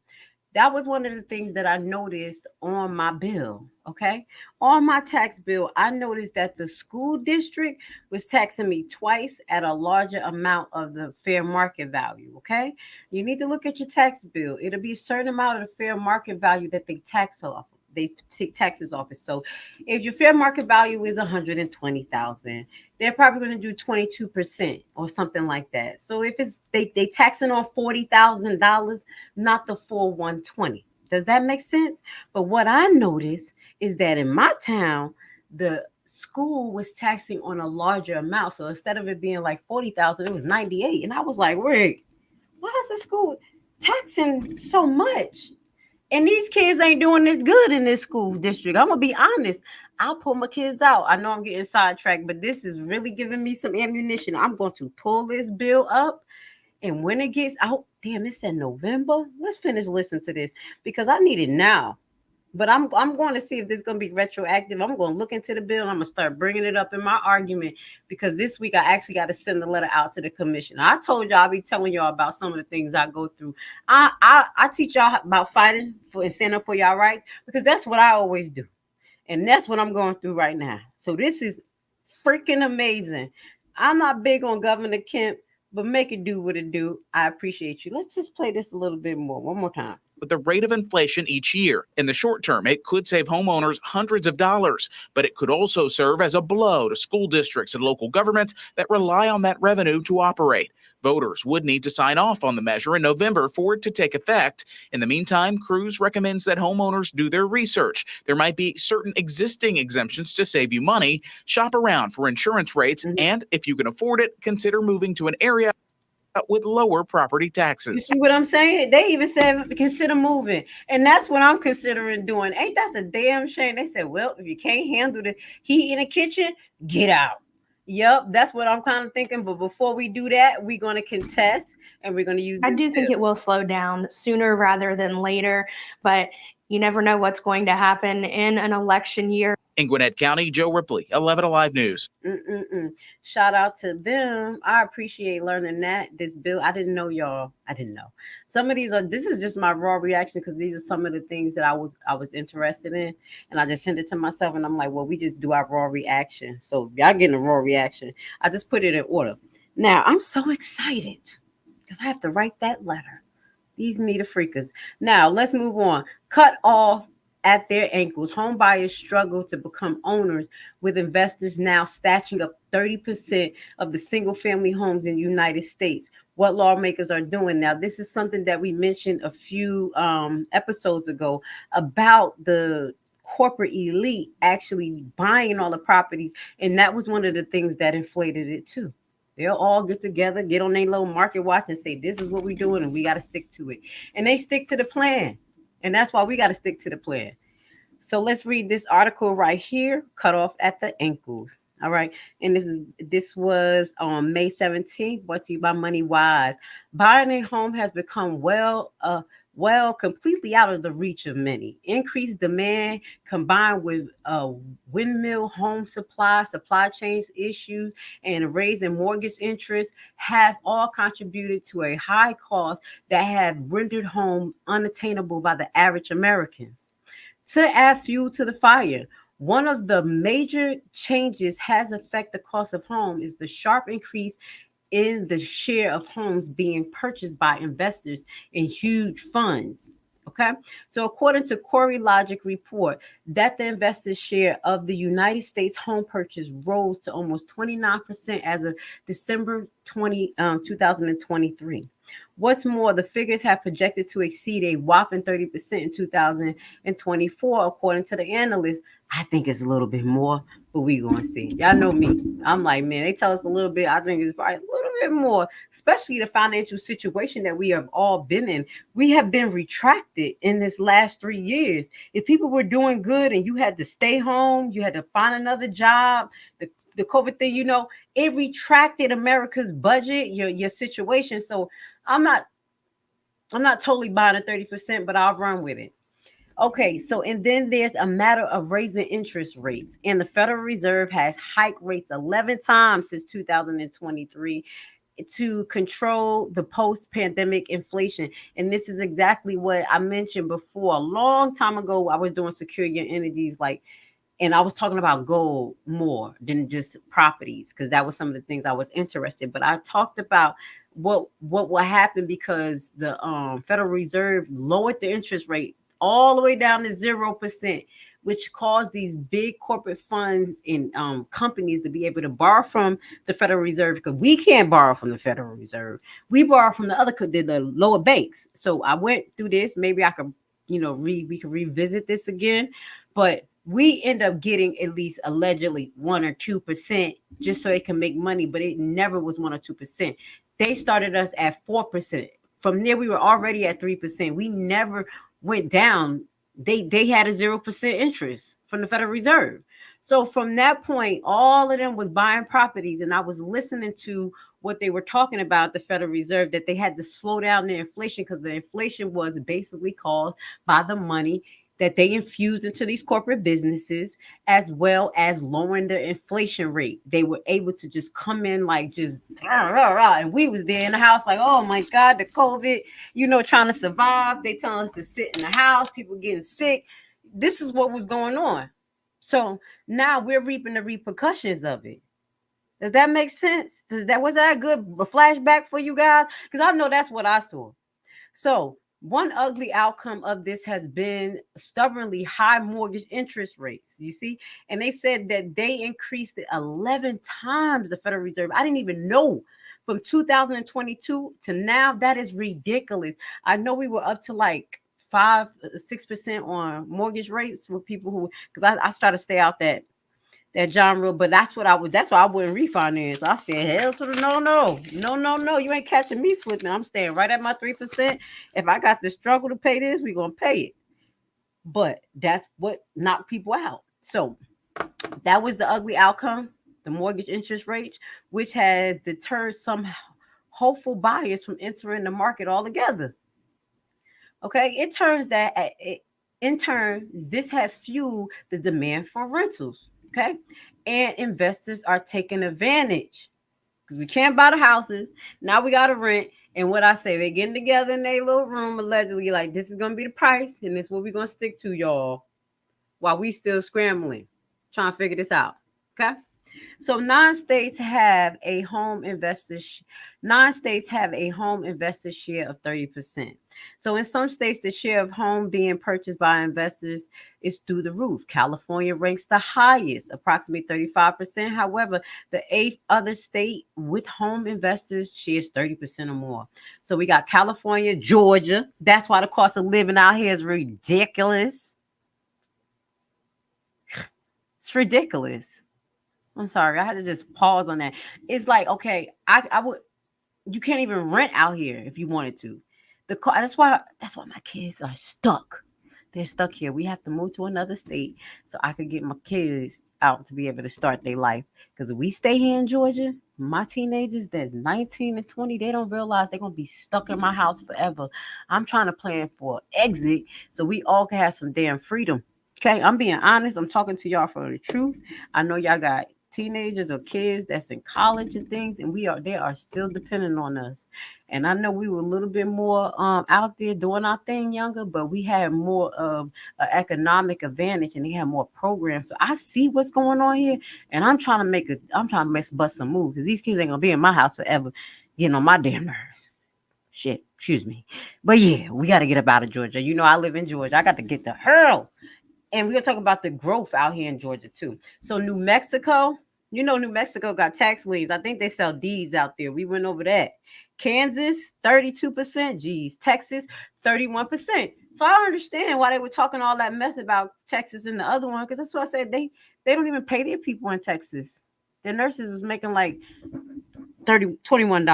That was one of the things that I noticed on my bill, okay? On my tax bill, I noticed that the school district was taxing me twice at a larger amount of the fair market value, okay? You need to look at your tax bill. It'll be a certain amount of the fair market value that they tax off. They take taxes off it. So if your fair market value is $120,000, they're probably going to do 22% or something like that. So if it's they taxing on $40,000, not the full 120. Does that make sense? But what I noticed is that in my town, the school was taxing on a larger amount. So instead of it being like 40,000, it was 98. And I was like, wait, why is the school taxing so much? And these kids ain't doing this good in this school district. I'm going to be honest. I'll pull my kids out. I know I'm getting sidetracked, but this is really giving me some ammunition. I'm going to pull this bill up. And when it gets out, damn, it said November. Let's finish listening to this because I need it now. But I'm going to see if this is going to be retroactive. I'm going to look into the bill and I'm going to start bringing it up in my argument because this week I actually got to send the letter out to the commission. I told y'all I'll be telling y'all about some of the things I go through. I teach y'all about fighting for and standing up for y'all rights because that's what I always do. And that's what I'm going through right now. So this is freaking amazing. I'm not big on Governor Kemp, but make it do what it do. I appreciate you. Let's just play this a little bit more. One more time. With the rate of inflation each year. In the short term, it could save homeowners hundreds of dollars, but it could also serve as a blow to school districts and local governments that rely on that revenue to operate. Voters would need to sign off on the measure in November for it to take effect. In the meantime, Cruz recommends that homeowners do their research. There might be certain existing exemptions to save you money. Shop around for insurance rates, and if you can afford it, consider moving to an area with lower property taxes. You see what I'm saying? They even said consider moving. And that's what I'm considering doing. Ain't that a damn shame? They said, well, if you can't handle the heat in the kitchen, get out. Yep, that's what I'm kind of thinking. But before we do that, we're going to contest and we're going to use I do think it will slow down sooner rather than later, but you never know what's going to happen in an election year. In Gwinnett County, Joe Ripley, 11 Alive News. Shout out to them. I appreciate learning that. This bill, I didn't know, y'all. I didn't know. Some of these this is just my raw reaction because these are some of the things that I was interested in. And I just sent it to myself and I'm like, well, we just do our raw reaction. So y'all getting a raw reaction. I just put it in order. Now, I'm so excited because I have to write that letter. These meter freakers. Now, let's move on. Cut off at their ankles. Home buyers struggle to become owners, with investors now snatching up 30% of the single family homes in the United States. What lawmakers are doing now. This is something that we mentioned a few episodes ago about the corporate elite actually buying all the properties. And that was one of the things that inflated it too. They'll all get together, get on their little market watch and say, this is what we're doing and we got to stick to it. And they stick to the plan. And that's why we got to stick to the plan. So let's read this article right here, cut off at the ankles. All right. And this was on May 17th, brought to you by Money Wise. Buying a home has become completely out of the reach of many. Increased demand combined with windmill home supply chains issues, and a raise in mortgage interest have all contributed to a high cost that have rendered home unattainable by the average Americans. to add fuel to the fire. One of the major changes has affected the cost of home is the sharp increase in the share of homes being purchased by investors in huge funds. Okay, so according to Corey Logic report, that the investors' share of the United States home purchase rose to almost 29% as of December 2023. What's more, the figures have projected to exceed a whopping 30% in 2024, according to the analysts. I think it's a little bit more, but we gonna see. Y'all know me. I'm like, man, they tell us a little bit. I think it's probably a little bit more, especially the financial situation that we have all been in. We have been retracted in this last 3 years. If people were doing good and you had to stay home, you had to find another job, the COVID thing, it retracted America's budget, your situation. So I'm not totally buying a 30%, but I'll run with it. Okay, so and then there's a matter of raising interest rates, and the Federal Reserve has hiked rates 11 times since 2023 to control the post-pandemic inflation. And this is exactly what I mentioned before. A long time ago, I was doing Secure Your Energies, and I was talking about gold more than just properties, because that was some of the things I was interested in. But I talked about what will happen because the Federal Reserve lowered the interest rate all the way down to 0%, which caused these big corporate funds and companies to be able to borrow from the Federal Reserve, because we can't borrow from the Federal Reserve. We borrow from the lower banks. So I went through this. Maybe I could, we can revisit this again, but we end up getting at least allegedly 1 or 2% just so they can make money, but it never was 1 or 2%. They started us at 4%. From there, we were already at 3%. We never went down. They had a 0% interest from the Federal Reserve. So from that point, all of them was buying properties, and I was listening to what they were talking about, the Federal Reserve, that they had to slow down the inflation because the inflation was basically caused by the money that they infused into these corporate businesses, as well as lowering the inflation rate. They were able to just come in and we was there in the house like, oh my God, the COVID, trying to survive. They telling us to sit in the house, people getting sick. This is what was going on. So now we're reaping the repercussions of it. Does that make sense? Was that a good flashback for you guys? Because I know that's what I saw. So one ugly outcome of this has been stubbornly high mortgage interest rates, you see? And they said that they increased it 11 times, the Federal Reserve. I didn't even know. From 2022 to now, that is ridiculous. I know we were up to 5-6% on mortgage rates for people who, because I try to stay out that genre, but that's why I wouldn't refinance. I said, hell to the no. You ain't catching me slipping. I'm staying right at my 3%. If I got to struggle to pay this, we're gonna pay it. But that's what knocked people out. So that was the ugly outcome, the mortgage interest rate, which has deterred some hopeful buyers from entering the market altogether. Okay, it turns that in turn, this has fueled the demand for rentals. Okay, and investors are taking advantage because we can't buy the houses. Now we got to rent. And what I say, they're getting together in their little room, allegedly, like, this is going to be the price, and this is what we're going to stick to, y'all, while we still scrambling, trying to figure this out. Okay. So non-states have a home investor share of 30%. So in some states, the share of home being purchased by investors is through the roof. California ranks the highest, approximately 35%. However, the 8th other state with home investors shares 30% or more. So we got California, Georgia. That's why the cost of living out here is ridiculous. It's ridiculous. I'm sorry, I had to just pause on that. It's like, okay, you can't even rent out here if you wanted to. That's why my kids are stuck. They're stuck here. We have to move to another state so I could get my kids out to be able to start their life. Because if we stay here in Georgia, my teenagers that's 19 and 20, they don't realize they're going to be stuck in my house forever. I'm trying to plan for exit so we all can have some damn freedom. Okay, I'm being honest. I'm talking to y'all for the truth. I know y'all got teenagers or kids that's in college and things, and they are still dependent on us. And I know we were a little bit more out there doing our thing younger, but we had more of an economic advantage, and they had more programs. So I see what's going on here, and I'm trying to bust some moves, because these kids ain't gonna be in my house forever, getting on my damn nerves. Shit, excuse me. But yeah, we got to get up out of Georgia. You know, I live in Georgia. I got to get to hurl. And we're going to talk about the growth out here in Georgia, too. So New Mexico, you know, New Mexico got tax liens. I think they sell deeds out there. We went over that. Kansas, 32%. Geez. Texas, 31%. So I understand why they were talking all that mess about Texas and the other one, because that's what I said. They don't even pay their people in Texas. Their nurses was making like $21 an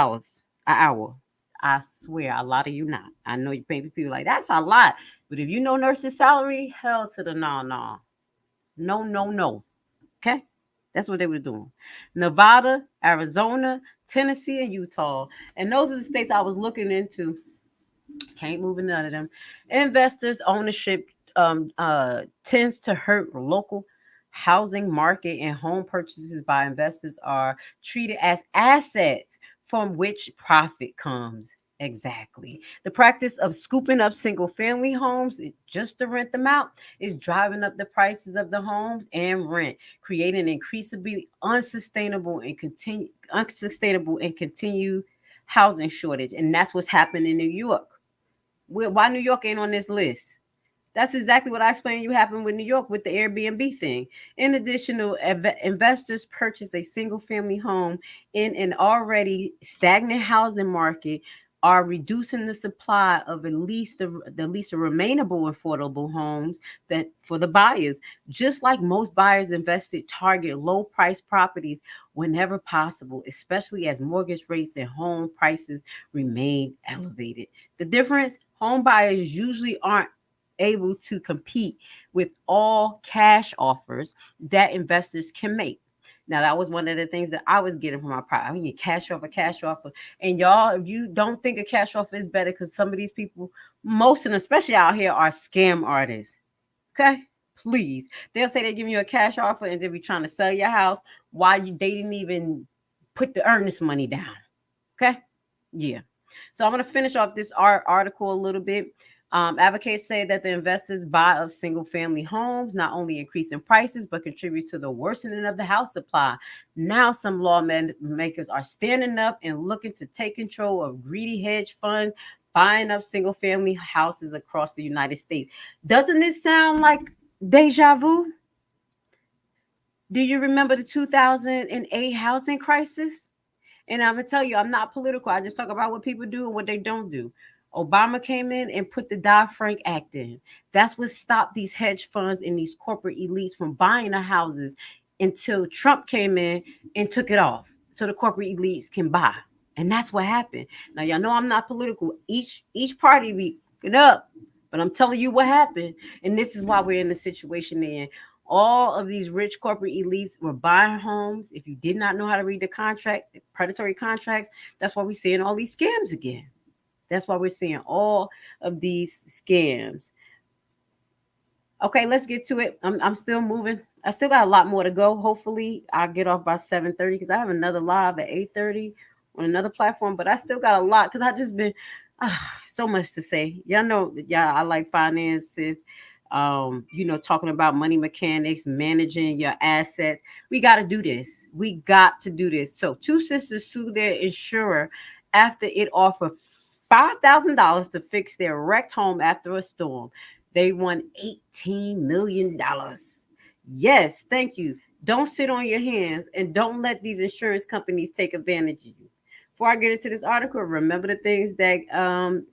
hour. I swear, a lot of you not. I know you pay people like, that's a lot. But if you know nurse's salary, hell to the no. No. Okay? That's what they were doing. Nevada, Arizona, Tennessee, and Utah. And those are the states I was looking into. Can't move in none of them. Investors' ownership tends to hurt local housing market, and home purchases by investors are treated as assets from which profit comes. Exactly. The practice of scooping up single family homes just to rent them out is driving up the prices of the homes and rent, creating an increasingly unsustainable and continued housing shortage. And that's what's happening in New York. Why New York ain't on this list? That's exactly what I explained you happened with New York with the Airbnb thing. In addition to investors purchase a single family home in an already stagnant housing market, are reducing the supply of at least the remainable affordable homes that for the buyers. Just like most buyers invested target low price properties whenever possible, especially as mortgage rates and home prices remain elevated. The difference, home buyers usually aren't able to compete with all cash offers that investors can make. Now, that was one of the things that I was getting from my pride. I mean, cash offer. And y'all, if you don't think a cash offer is better, because some of these people, most of them, especially out here, are scam artists. Okay? Please. They'll say they're giving you a cash offer and they'll be trying to sell your house while they didn't even put the earnest money down. Okay? Yeah. So I'm going to finish off this article a little bit. Advocates say that the investors' buy of single-family homes not only increase in prices, but contribute to the worsening of the house supply. Now, some lawmakers are standing up and looking to take control of greedy hedge funds buying up single-family houses across the United States. Doesn't this sound like deja vu? Do you remember the 2008 housing crisis? And I'm going to tell you, I'm not political. I just talk about what people do and what they don't do. Obama came in and put the Dodd-Frank Act in. That's what stopped these hedge funds and these corporate elites from buying the houses until Trump came in and took it off so the corporate elites can buy. And that's what happened. Now, y'all know I'm not political. Each party be it up, but I'm telling you what happened. And this is why we're in the situation they're in. All of these rich corporate elites were buying homes. If you did not know how to read the contract, the predatory contracts, that's why we're seeing all these scams again. That's why we're seeing all of these scams. Okay, let's get to it. I'm still moving. I still got a lot more to go. Hopefully, I'll get off by 7:30 because I have another live at 8:30 on another platform. But I still got a lot because I just been so much to say. Y'all know, I like finances. Talking about money mechanics, managing your assets. We got to do this. We got to do this. So, two sisters sued their insurer after it offered $5,000 to fix their wrecked home after a storm. They won $18 million. Yes, thank you. Don't sit on your hands and don't let these insurance companies take advantage of you. Before I get into this article, remember the things that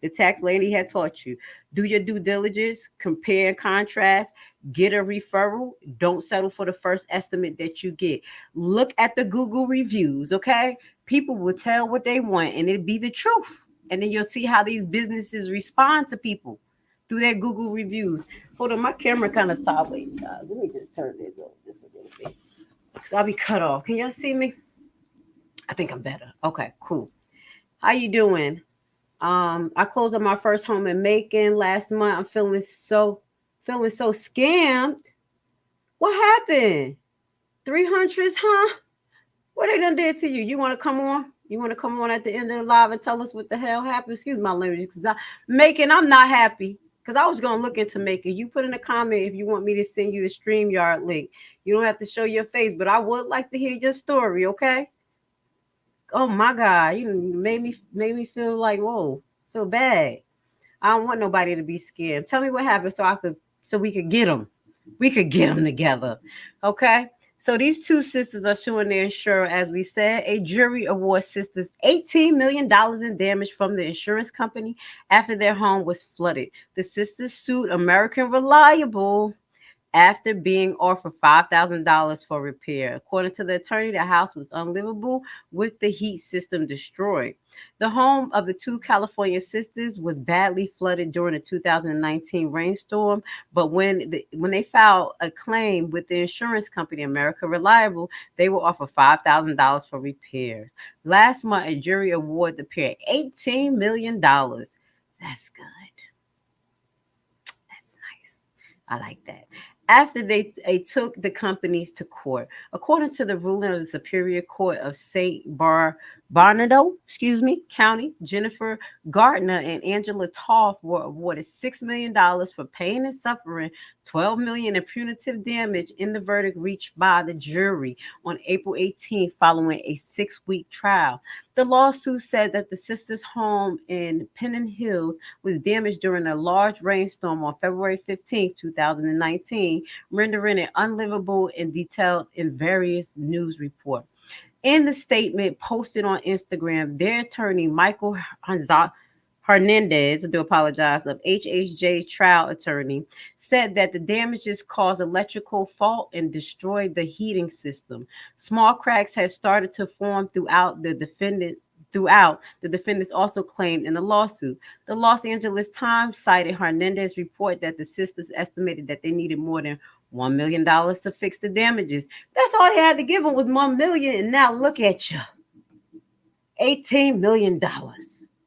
the tax lady had taught you. Do your due diligence, compare and contrast, get a referral. Don't settle for the first estimate that you get. Look at the Google reviews, okay? People will tell what they want and it'll be the truth. And then you'll see how these businesses respond to people through their Google reviews. Hold on, my camera kind of sideways, guys. Let me just turn it up just a little bit because I'll be cut off. Can y'all see me? I think I'm better. Okay, cool. How you doing? I closed on my first home in Macon last month. I'm feeling so scammed. What happened? 300s, huh? What they done did to you? You want to come on? You want to come on at the end of the live and tell us what the hell happened? Excuse my language, because I'm not happy. Because I was going to look into making. You put in a comment if you want me to send you a StreamYard link. You don't have to show your face, but I would like to hear your story, okay? Oh my God, you made me feel like, whoa, feel bad. I don't want nobody to be scared. Tell me what happened so we could get them. We could get them together, okay? So these two sisters are suing their insurer, as we said. A jury awards sisters $18 million in damage from the insurance company after their home was flooded. The sisters sued American Reliable after being offered $5,000 for repair. According to the attorney, the house was unlivable with the heat system destroyed. The home of the two California sisters was badly flooded during the 2019 rainstorm, but when they filed a claim with the insurance company American Reliable, they were offered $5,000 for repairs. Last month, a jury awarded the pair $18 million. That's good. That's nice. I like that. After they took the companies to court. According to the ruling of the Superior Court of St. Bernardo, County, Jennifer Gardner and Angela Toth were awarded $6 million for pain and suffering, $12 million in punitive damage in the verdict reached by the jury on April 18th following a 6-week trial. The lawsuit said that the sisters' home in Pennant Hills was damaged during a large rainstorm on February 15, 2019, rendering it unlivable and detailed in various news reports. In the statement posted on Instagram, their attorney, Michael Hernandez, I do apologize, of HHJ trial attorney, said that the damages caused electrical fault and destroyed the heating system. Small cracks had started to form throughout the defendants also claimed in the lawsuit. The Los Angeles Times cited Hernandez's report that the sisters estimated that they needed more than $1 million to fix the damages. That's all he had to give them was $1 million, and now look at you, $18 million.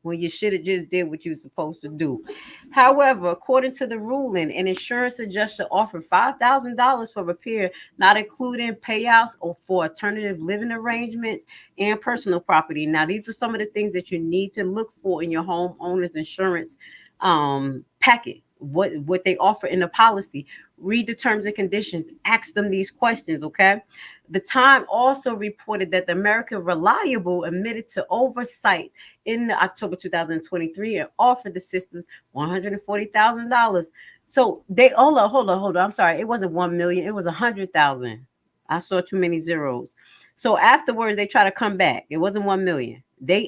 When you should have just did what you were supposed to do. However, according to the ruling, an insurance adjuster offered $5,000 for repair, not including payouts or for alternative living arrangements and personal property. Now, these are some of the things that you need to look for in your homeowner's insurance packet. What they offer in the policy. Read the terms and conditions. Ask them these questions, okay? The Time also reported that the American Reliable admitted to oversight in October 2023 and offered the sisters $140,000. So they hold on. I'm sorry, it wasn't 1 million, it was 100,000. I saw too many zeros. So afterwards, they try to come back. It wasn't 1 million. They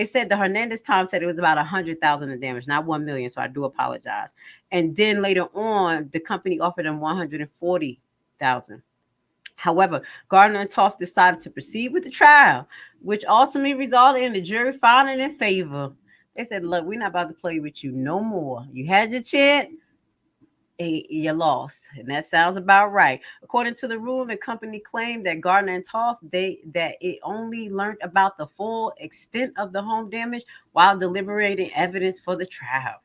said the Hernandez Times said it was about 100,000 in damage, not 1 million. So I do apologize. And then later on, the company offered them 140,000. However, Gardner and Toft decided to proceed with the trial, which ultimately resulted in the jury finding in favor. They said, look, we're not about to play with you no more. You had your chance. You lost, and that sounds about right. According to the rule, the company claimed that Gardner and Toft that it only learned about the full extent of the home damage while deliberating evidence for the trial.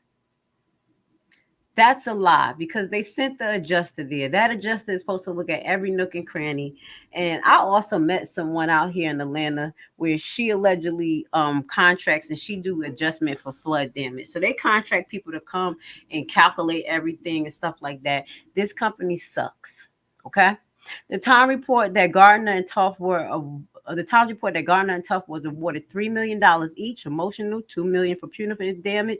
That's a lie because they sent the adjuster there. That adjuster is supposed to look at every nook and cranny. And I also met someone out here in Atlanta where she allegedly contracts and she do adjustment for flood damage. So they contract people to come and calculate everything and stuff like that. This company sucks. Okay. The Times report that Gardner and Toft was awarded $3 million each, emotional, $2 million for punitive damage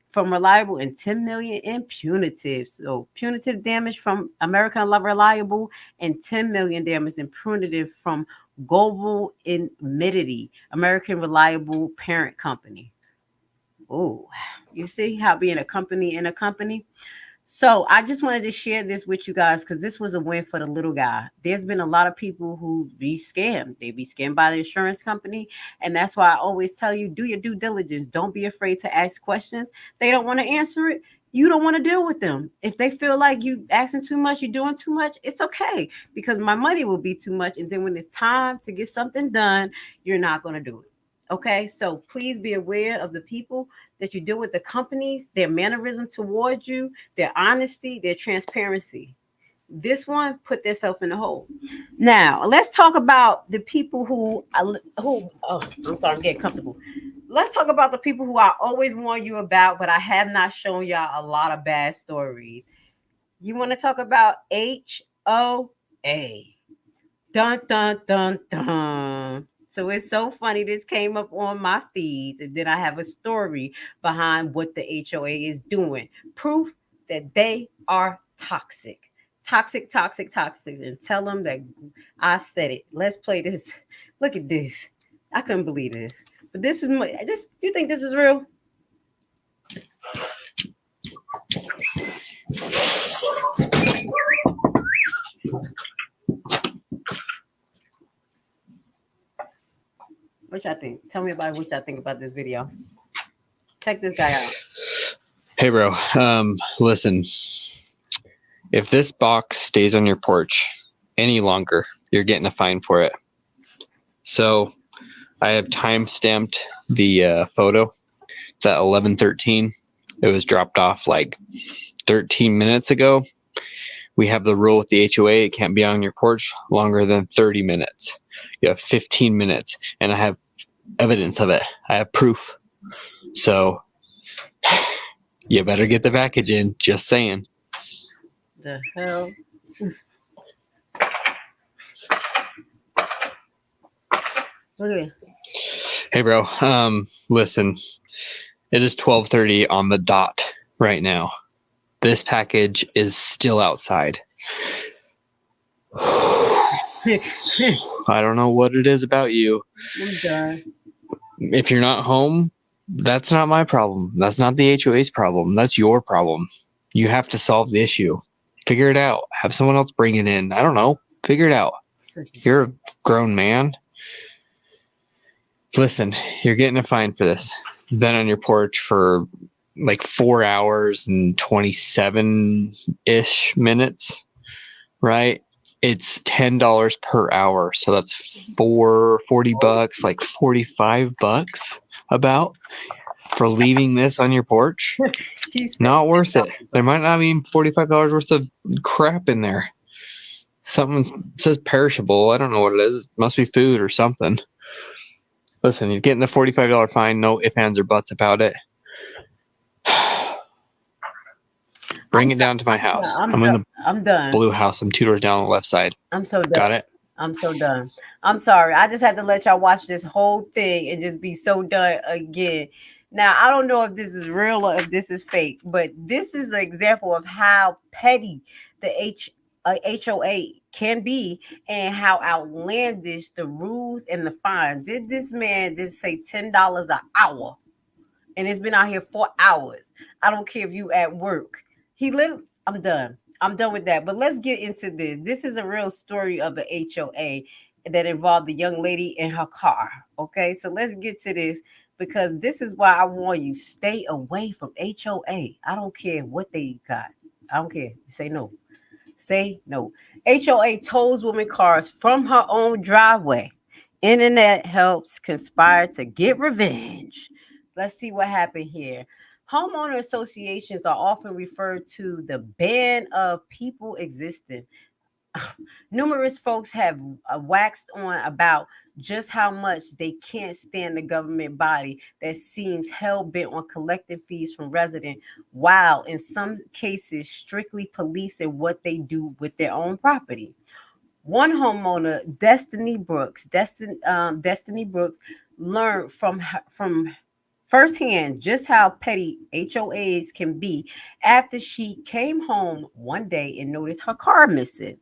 from Reliable, and $10 million in punitive. So punitive damage from American Reliable and $10 million damage in punitive from Global Indemnity, American Reliable parent company. Oh, you see how being a company in a company. So I just wanted to share this with you guys because this was a win for the little guy. There's been a lot of people who be scammed. They be scammed by the insurance company. And that's why I always tell you, do your due diligence. Don't be afraid to ask questions. They don't want to answer it. You don't want to deal with them. If they feel like you asking too much, you're doing too much, it's okay because my money will be too much. And then when it's time to get something done, you're not going to do it. Okay, so please be aware of the people that you deal with, the companies, their mannerism towards you, their honesty, their transparency. This one put themselves in the hole. Now, let's talk about the people who I'm sorry, I'm getting comfortable. Let's talk about the people who I always warn you about, but I have not shown y'all a lot of bad stories. You want to talk about HOA? Dun, dun, dun, dun. So it's so funny. This came up on my feeds, and then I have a story behind what the HOA is doing. Proof that they are toxic. Toxic, toxic, toxic. And tell them that I said it. Let's play this. Look at this. I couldn't believe this. But this is you think this is real? What y'all think? Tell me about what y'all think about this video. Check this guy out. Hey, bro. Listen, if this box stays on your porch any longer, you're getting a fine for it. So I have time stamped the photo. It's at 11:13. It was dropped off like 13 minutes ago. We have the rule with the HOA, it can't be on your porch longer than 30 minutes. You have 15 minutes, and I have evidence of it. I have proof. So you better get the package in, just saying. The hell? Look at it. Hey, bro. Listen, it is 12:30 on the dot right now. This package is still outside. I don't know what it is about you. I'm done. If you're not home, that's not my problem. That's not the HOA's problem. That's your problem. You have to solve the issue. Figure it out. Have someone else bring it in. I don't know. Figure it out. You're a grown man. Listen, you're getting a fine for this. It's been on your porch for like 4 hours and 27-ish minutes, right? It's $10 per hour. So that's $40, like $45 about for leaving this on your porch. Not worth it. There might not be $45 worth of crap in there. Something says perishable. I don't know what it is. It must be food or something. Listen, you're getting the $45 fine. No ifs, ands, or buts about it. Bring it down to my house. Yeah, I'm in the I'm done. blue house. I'm 2 doors down on the left side. I'm so done. Got it? I'm so done. I'm sorry. I just had to let y'all watch this whole thing and just be so done again. Now, I don't know if this is real or if this is fake, but this is an example of how petty the HOA can be and how outlandish the rules and the fines. Did this man just say $10 an hour? And it's been out here 4 hours. I don't care if you at work. I'm done. I'm done with that. But let's get into this. This is a real story of the HOA that involved the young lady in her car. Okay, so let's get to this because this is why I warn you, stay away from HOA. I don't care what they got. I don't care. Say no. Say no. HOA tows women cars from her own driveway. Internet helps conspire to get revenge. Let's see what happened here. Homeowner associations are often referred to the band of people existing. Numerous folks have waxed on about just how much they can't stand the government body that seems hell-bent on collecting fees from residents, while in some cases strictly policing what they do with their own property. One homeowner, Destiny Brooks, learned from firsthand just how petty HOAs can be after she came home one day and noticed her car missing.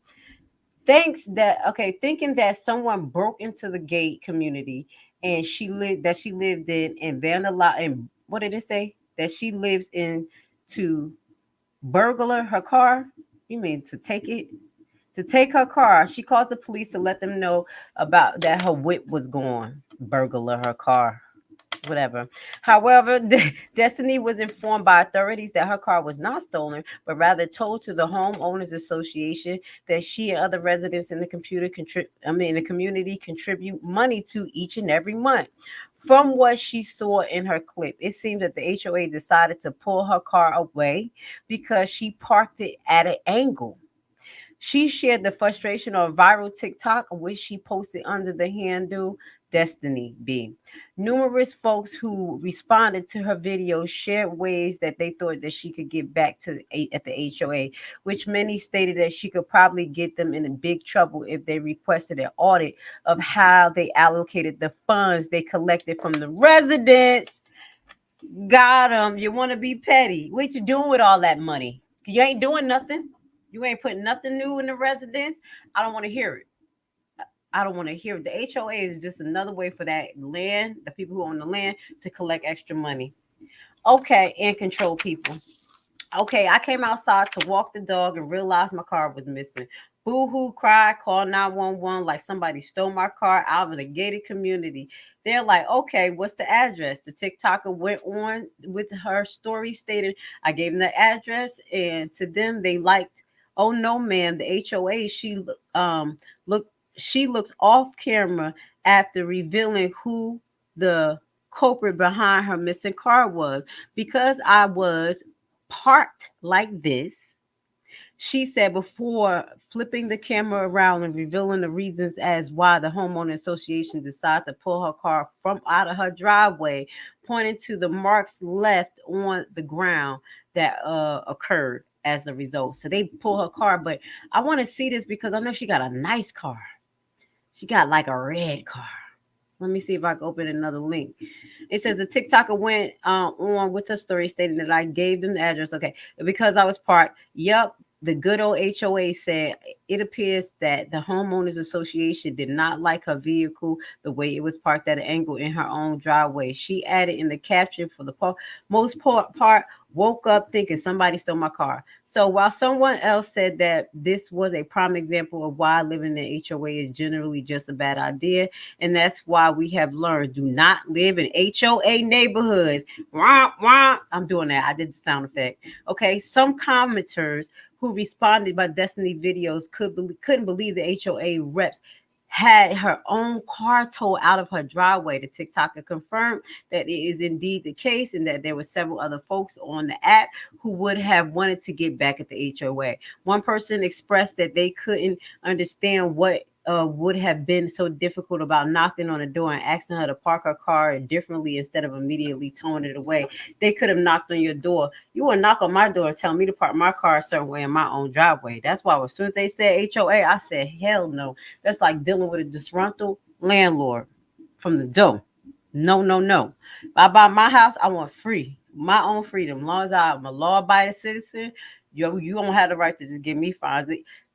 Thinking that someone broke into the gate community and she lived in and vandalized, and what did it say? That she lives in to burglar her car? You mean to take it? To take her car. She called the police to let them know about that her whip was gone. Burglar her car. Whatever. However, Destiny was informed by authorities that her car was not stolen, but rather told to the homeowners association that she and other residents in the community contribute money to each and every month. From what she saw in her clip, it seems that the HOA decided to pull her car away because she parked it at an angle. She shared the frustration on a viral TikTok, which she posted under the handle Destiny B. Numerous folks who responded to her video shared ways that they thought that she could get back at the HOA, which many stated that she could probably get them in big trouble if they requested an audit of how they allocated the funds they collected from the residents. Got them. You want to be petty. What you doing with all that money? You ain't doing nothing. You ain't putting nothing new in the residence. I don't want to hear it. I don't want to hear it. The HOA is just another way for that land, the people who own the land, to collect extra money. Okay, and control people. Okay, I came outside to walk the dog and realized my car was missing. Boo-hoo, cried, called 911 like somebody stole my car out of a gated community. They're like, okay, what's the address? The TikToker went on with her story stating, I gave them the address, and to them, they liked, oh no, ma'am, the HOA, she looks off camera after revealing who the culprit behind her missing car was. Because I was parked like this, she said, before flipping the camera around and revealing the reasons as why the homeowner association decided to pull her car from out of her driveway, pointing to the marks left on the ground that occurred as a result. So they pull her car, but I want to see this because I know she got a nice car. She got like a red car. Let me see if I can open another link. It says the TikToker went on with her story stating that I gave them the address. Okay, because I was parked. Yup, the good old HOA said it appears that the homeowners association did not like her vehicle the way it was parked at an angle in her own driveway. She added in the caption, for the most part, woke up thinking somebody stole my car. So while someone else said that this was a prime example of why living in the HOA is generally just a bad idea, and that's why we have learned, do not live in HOA neighborhoods. Wah, wah. I'm doing that. I did the sound effect. Okay, some commenters who responded by Destiny videos couldn't believe the HOA reps had her own car towed out of her driveway. The TikToker confirmed that it is indeed the case and that there were several other folks on the app who would have wanted to get back at the HOA. One person expressed that they couldn't understand what would have been so difficult about knocking on the door and asking her to park her car differently instead of immediately towing it away. They could have knocked on your door. You would knock on my door and tell me to park my car a certain way in my own driveway. That's why as soon as they said HOA, I said, hell no. That's like dealing with a disgruntled landlord from the door. No, no, no. If I buy my house, I want my own freedom. As long as I'm a law-abiding citizen, you don't have the right to just give me fines.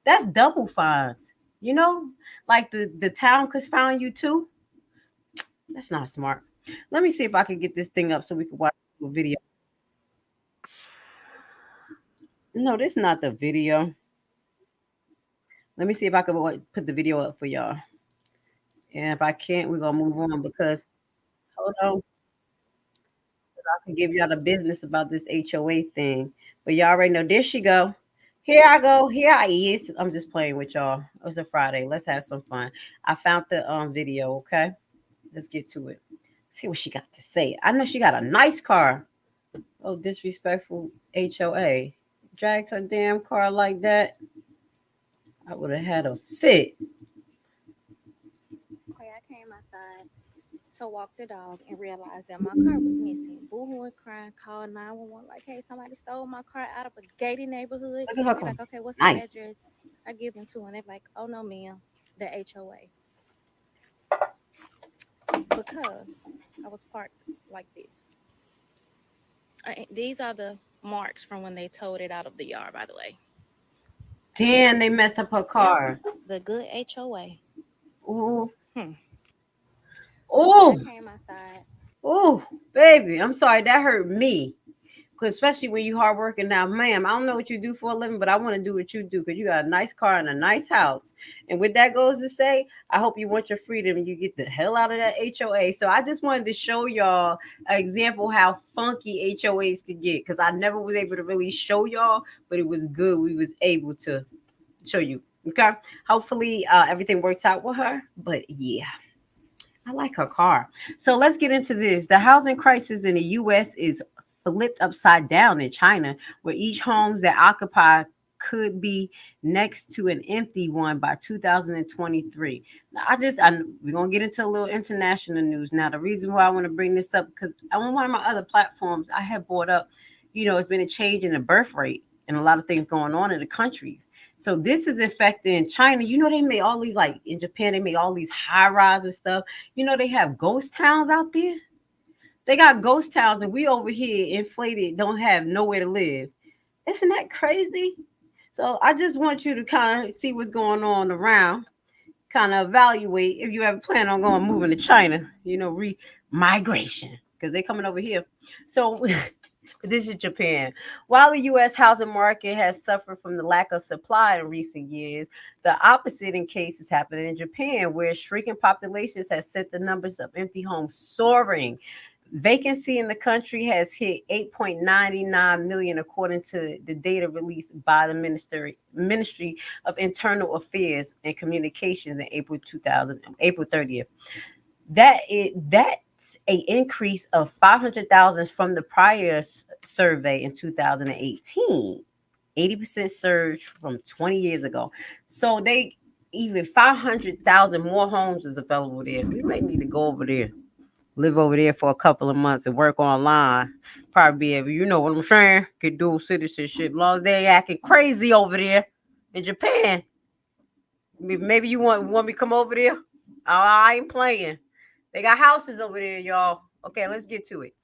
That's double fines. You know, like the town could fine you too. That's not smart. Let me see if I can get this thing up so we can watch the video. No, this is not the video. Let me see if I can put the video up for y'all. And if I can't, we're going to move on because, hold on. I can give y'all the business about this HOA thing. But y'all already know. There she go. Here I go. Here I is. I'm just playing with y'all. It's a Friday. Let's have some fun. I found the video, okay? Let's get to it. See what she got to say. I know she got a nice car. Oh, disrespectful HOA. Dragged her damn car like that. I would have had a fit. Okay, I came outside to walk the dog and realized that my car was missing. Boo-hooing, crying, called 911 like, hey, somebody stole my car out of a gated neighborhood. Look at her They're like, okay, what's nice. the address? I give them to, and they're like, oh no, ma'am, the HOA. Because I was parked like this. These are the marks from when they towed it out of the yard, by the way. Damn, they messed up her car. Yep, the good HOA. Ooh. I came outside. Oh, baby. I'm sorry. That hurt me. Because especially when you hard working now, ma'am, I don't know what you do for a living, but I want to do what you do because you got a nice car and a nice house. And with that goes to say, I hope you want your freedom and you get the hell out of that HOA. So I just wanted to show y'all an example how funky HOAs could get because I never was able to really show y'all, but it was good. We was able to show you. Okay. Hopefully everything works out with her. But yeah. I like her car. So let's get into this. The housing crisis in the U.S. is flipped upside down in China, where each homes that occupy could be next to an empty one by 2023. Now, we're gonna get into a little international news now. The reason why I want to bring this up, because on one of my other platforms, I have brought up, it's been a change in the birth rate and a lot of things going on in the countries. So this is affecting China. They made all these, like in Japan, they made all these high rise and stuff. They have ghost towns out there. They got ghost towns, and we over here inflated, don't have nowhere to live. Isn't that crazy? So I just want you to kind of see what's going on around, kind of evaluate if you ever plan on moving to China, migration, because they're coming over here. So this is Japan. While the U.S. housing market has suffered from the lack of supply in recent years, the opposite in cases happening in Japan, where shrinking populations has sent the numbers of empty homes soaring. Vacancy in the country has hit 8.99 million, according to the data released by the Ministry of Internal Affairs and Communications in April 30th. That's an increase of 500,000 from the prior survey in 2018. 80% surge from 20 years ago. So even 500,000 more homes is available there. We may need to go over there. Live over there for a couple of months and work online. Probably be able, you know what I'm saying? Get dual citizenship. As long as they ain't acting crazy over there in Japan. Maybe you want me to come over there? I ain't playing. They got houses over there, y'all. Okay, let's get to it.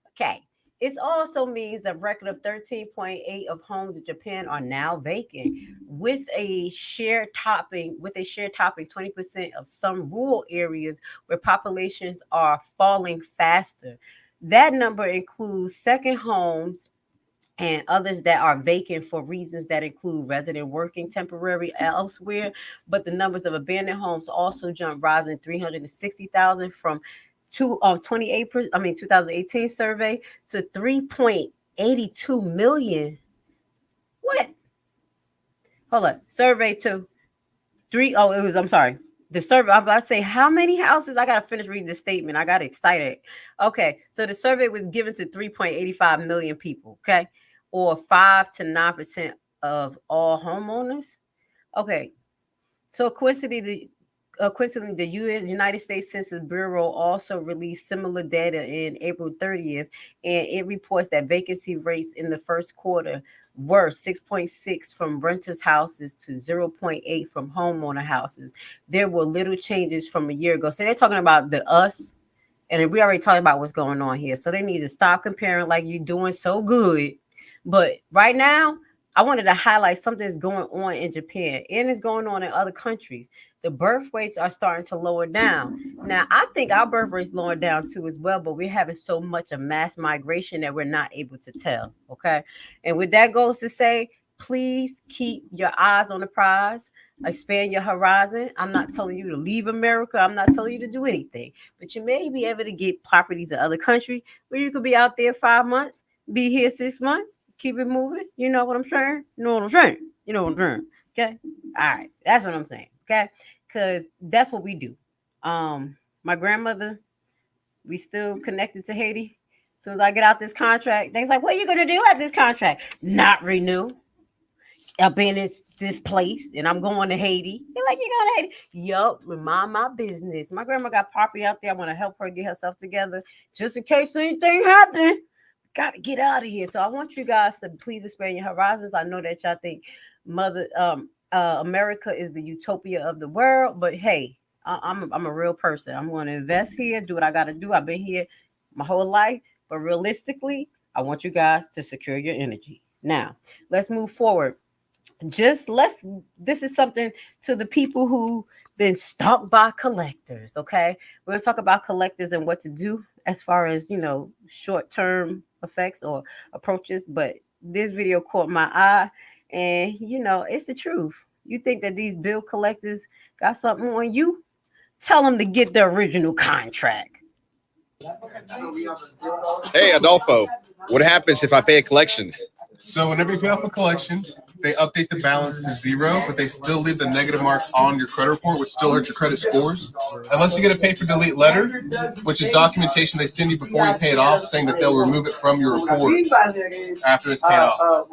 Okay. It also means a record of 13.8 of homes in Japan are now vacant, with a share topping 20% of some rural areas where populations are falling faster. That number includes second homes and others that are vacant for reasons that include resident working temporary elsewhere. But the numbers of abandoned homes also jumped, rising 360,000 from 2018 survey to 3.82 million. What? Hold on. Survey to I'm sorry. The survey, I'm about to say, how many houses? I got to finish reading the statement. I got excited. Okay. So the survey was given to 3.85 million people. Okay. Or 5 to 9% of all homeowners. Okay. So coincidentally, the United States Census Bureau also released similar data in April 30th, and it reports that vacancy rates in the first quarter were 6.6 from renters' houses to 0.8 from homeowner houses. There were little changes from a year ago. So they're talking about the us, and we already talked about what's going on here. So they need to stop comparing like you're doing so good. But right now, I wanted to highlight something that's going on in Japan, and it's going on in other countries. The birth rates are starting to lower down. Now, I think our birth rates lowering down too as well, but we're having so much of mass migration that we're not able to tell, okay? And with that goes to say, please keep your eyes on the prize, expand your horizon. I'm not telling you to leave America. I'm not telling you to do anything, but you may be able to get properties in other countries where you could be out there 5 months, be here 6 months, keep it moving. You know what I'm saying? You know what I'm saying? You know what I'm saying? Okay? All right. That's what I'm saying. Okay? Because that's what we do. My grandmother, we still connected to Haiti. As soon as I get out this contract, they's like, what are you going to do at this contract? Not renew. I've been in this place and I'm going to Haiti. You're like, you going to Haiti? Yup, mind my business. My grandma got property out there. I want to help her get herself together just in case anything happens. Got to get out of here. So I want you guys to please expand your horizons. I know that y'all think America is the utopia of the world, but hey, I'm a real person. I'm going to invest here, do what I got to do. I've been here my whole life, but realistically, I want you guys to secure your energy. Now, let's move forward. This is something to the people who been stalked by collectors. Okay, we're gonna talk about collectors and what to do as far as short-term effects or approaches. But this video caught my eye, and it's the truth. You think that these bill collectors got something on you? Tell them to get the original contract. Hey, Adolfo, what happens if I pay a collection? So whenever you pay off a collection, they update the balance to 0, but they still leave the negative mark on your credit report, which still hurts your credit scores. Unless you get a pay for delete letter, which is documentation they send you before you pay it off, saying that they'll remove it from your report after it's paid off.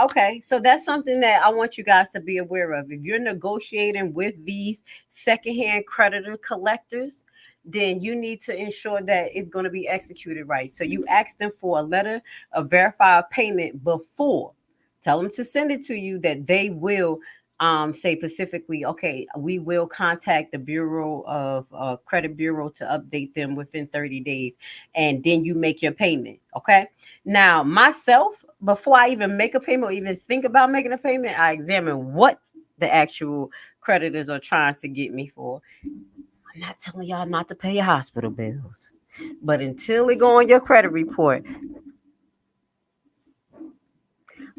Okay, so that's something that I want you guys to be aware of. If you're negotiating with these secondhand creditor collectors, then you need to ensure that it's going to be executed right. So you ask them for a letter of verified payment before. Tell them to send it to you, that they will say specifically, okay, we will contact the Bureau of Credit Bureau to update them within 30 days. And then you make your payment. Okay. Now, myself, before I even make a payment or even think about making a payment, I examine what the actual creditors are trying to get me for. I'm not telling y'all not to pay your hospital bills, but until it go on your credit report,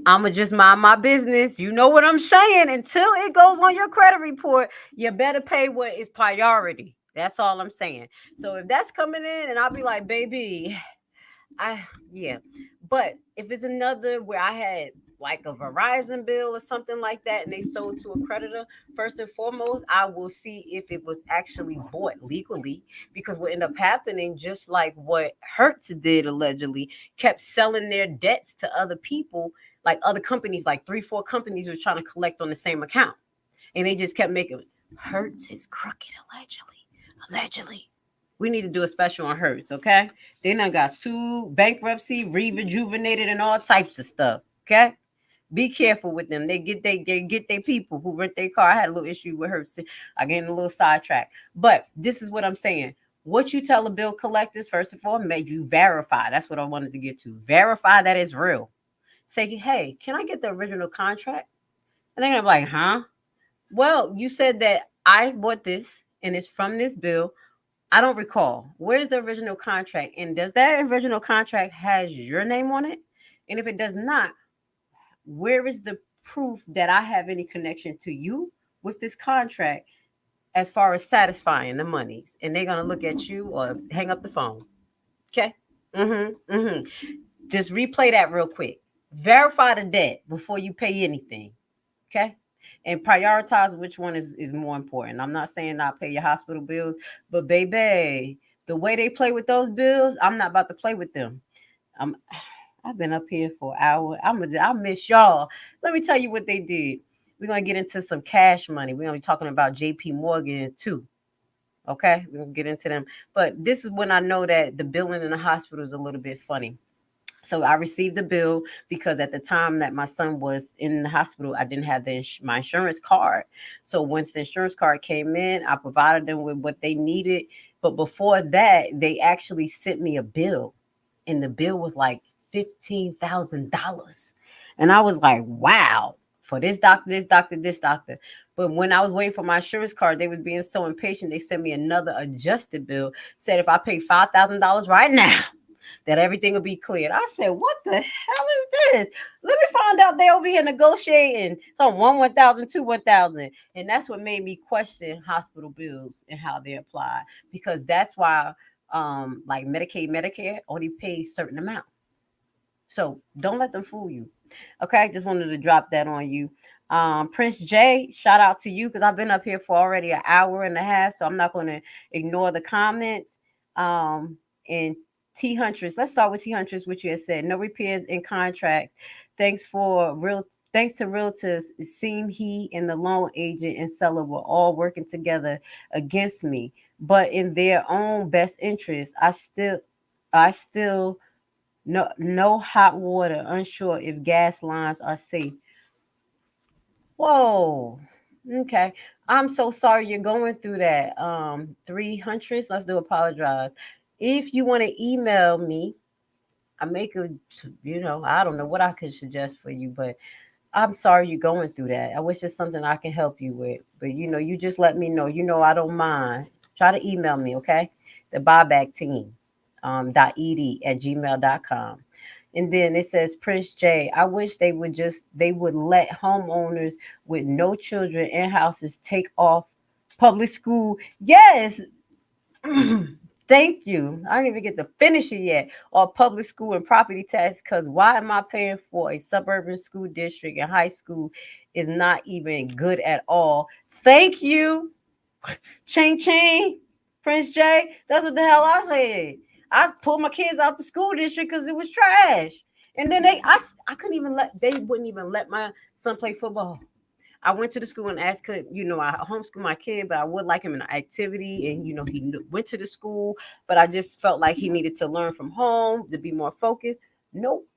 I'ma just mind my business. You know what I'm saying? Until it goes on your credit report, you better pay what is priority. That's all I'm saying. So if that's coming in, and I'll be like, baby, yeah. But if it's another where I had like a Verizon bill or something like that, and they sold to a creditor, first and foremost, I will see if it was actually bought legally, because what ended up happening, just like what Hertz did allegedly, kept selling their debts to other people, like other companies, like 3-4 companies were trying to collect on the same account, and they just kept making Hertz is crooked allegedly. We need to do a special on Hertz, okay? They done got sued, bankruptcy, rejuvenated, and all types of stuff. Okay, be careful with them. They get their people who rent their car. I had a little issue with Hertz. I get in a little sidetrack, but this is what I'm saying. What you tell the bill collectors, first and foremost, you verify. That's what I wanted to get to. Verify that it's real. Say, hey, can I get the original contract? And they're gonna be like, huh? Well, you said that I bought this and it's from this bill. I don't recall. Where's the original contract? And does that original contract has your name on it? And if it does not, where is the proof that I have any connection to you with this contract as far as satisfying the monies? And they're going to look at you or hang up the phone. Okay? Just replay that real quick. Verify the debt before you pay anything. Okay? And prioritize which one is more important. I'm not saying not pay your hospital bills, but baby, the way they play with those bills, I'm not about to play with them. I've been up here for an hour. I miss y'all. Let me tell you what they did. We're gonna get into some cash money. We're gonna be talking about JP Morgan too. Okay, we're gonna get into them. But this is when I know that the billing in the hospital is a little bit funny. So I received the bill because at the time that my son was in the hospital, I didn't have my insurance card. So once the insurance card came in, I provided them with what they needed. But before that, they actually sent me a bill, and the bill was like $15,000. And I was like, wow, for this doctor, this doctor, this doctor. But when I was waiting for my insurance card, they were being so impatient. They sent me another adjusted bill, said if I pay $5,000 right now, that everything will be cleared. I said, what the hell is this? Let me find out they over here negotiating. So 1,000, 2, 1,000. And that's what made me question hospital bills and how they apply. Because that's why like Medicaid, Medicare only pays certain amount. So don't let them fool you. Okay, just wanted to drop that on you. Prince J, shout out to you, because I've been up here for already an hour and a half, so I'm not going to ignore the comments. And T Huntress, let's start with T Huntress, which you had said, no repairs in contracts. Thanks to realtors, it seemed he and the loan agent and seller were all working together against me, but in their own best interest. I still no hot water, unsure if gas lines are safe. Whoa. Okay. I'm so sorry you're going through that. 300. Let's do apologize. If you want to email me, I don't know what I could suggest for you, but I'm sorry you're going through that. I wish it's something I can help you with. But you just let me know. I don't mind. Try to email me, okay? thebuybackteam.ed at gmail.com. And then it says, Prince J, I wish they would let homeowners with no children in houses take off public school. Yes. Thank you. I didn't even get to finish it yet. Or public school and property tax, because why am I paying for a suburban school district and high school is not even good at all? Thank you. Ching ching. Prince J, that's what the hell I said. I pulled my kids out the school district because it was trash. And then I couldn't even they wouldn't even let my son play football. I went to the school and asked, I homeschool my kid, but I would like him in an activity. And, he went to the school, but I just felt like he needed to learn from home to be more focused. Nope.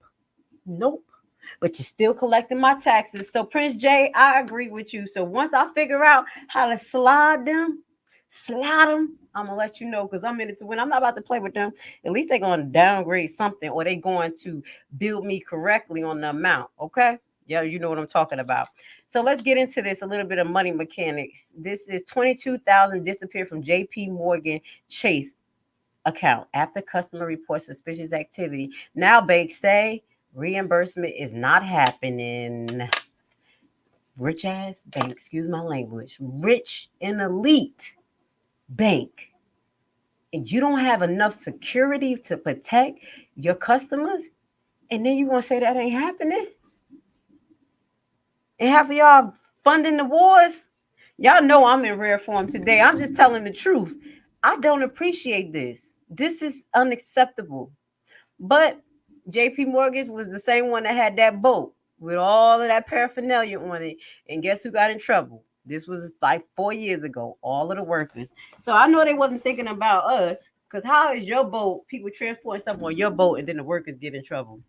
But you're still collecting my taxes. So Prince J, I agree with you. So once I figure out how to slide them, I'm gonna let you know, because I'm in it to win. I'm not about to play with them. At least they're going to downgrade something, or they're going to bill me correctly on the amount. Okay. Yeah, you know what I'm talking about. So let's get into this, a little bit of money mechanics. This is $22,000 disappeared from JP Morgan Chase account after customer reports suspicious activity. Now banks say reimbursement is not happening. Rich ass bank, excuse my language, rich and elite bank. And you don't have enough security to protect your customers, and then you want to say that ain't happening? And half of y'all funding the wars. Y'all know I'm in rare form today. I'm just telling the truth. I don't appreciate this. This is unacceptable. But JP Morgan was the same one that had that boat with all of that paraphernalia on it. And guess who got in trouble? This was like 4 years ago, all of the workers. So I know they wasn't thinking about us, because how is your boat, people transporting stuff on your boat, and then the workers get in trouble?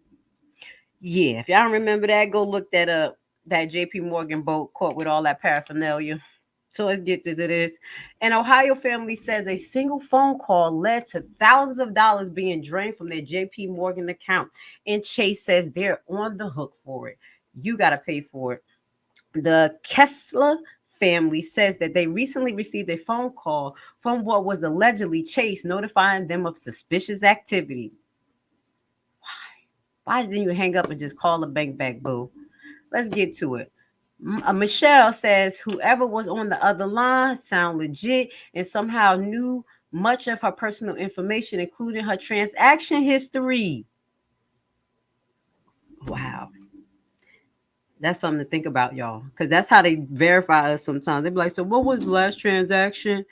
Yeah, if y'all remember that, go look that up. That JP Morgan boat caught with all that paraphernalia. So let's get to this. An Ohio family says a single phone call led to thousands of dollars being drained from their JP Morgan account. And Chase says they're on the hook for it. You got to pay for it. The Kessler family says that they recently received a phone call from what was allegedly Chase notifying them of suspicious activity. Why didn't you hang up and just call the bank back, boo? Let's get to it. Michelle says whoever was on the other line sound legit and somehow knew much of her personal information, including her transaction history. Wow. That's something to think about, y'all, because that's how they verify us sometimes. They be like, so what was the last transaction?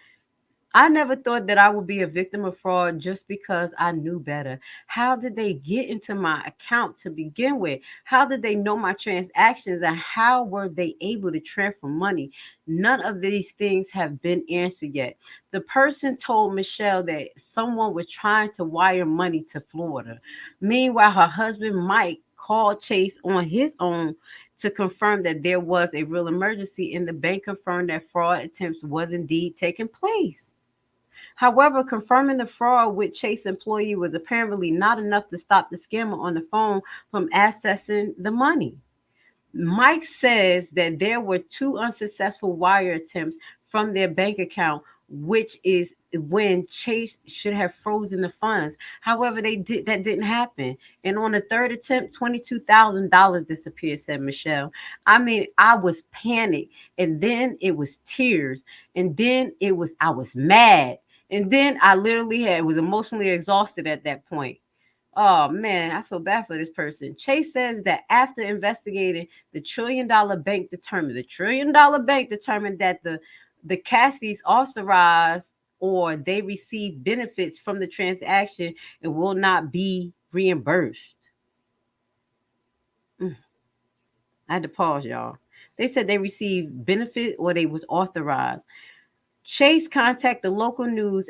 I never thought that I would be a victim of fraud just because I knew better. How did they get into my account to begin with? How did they know my transactions, and how were they able to transfer money? None of these things have been answered yet. The person told Michelle that someone was trying to wire money to Florida. Meanwhile, her husband, Mike, called Chase on his own to confirm that there was a real emergency, and the bank confirmed that fraud attempts was indeed taking place. However, confirming the fraud with Chase employee was apparently not enough to stop the scammer on the phone from accessing the money. Mike says that there were 2 unsuccessful wire attempts from their bank account, which is when Chase should have frozen the funds. However, that didn't happen. And on the 3rd attempt, $22,000 disappeared, said Michelle. I mean, I was panicked, and then it was tears, and then I was mad. And then I literally was emotionally exhausted at that point. Oh man, I feel bad for this person. Chase says that after investigating, the $1 trillion bank determined that the Cassidy's authorized or they received benefits from the transaction and will not be reimbursed. I had to pause, y'all. They said they received benefit or they was authorized. Chase contacted the local news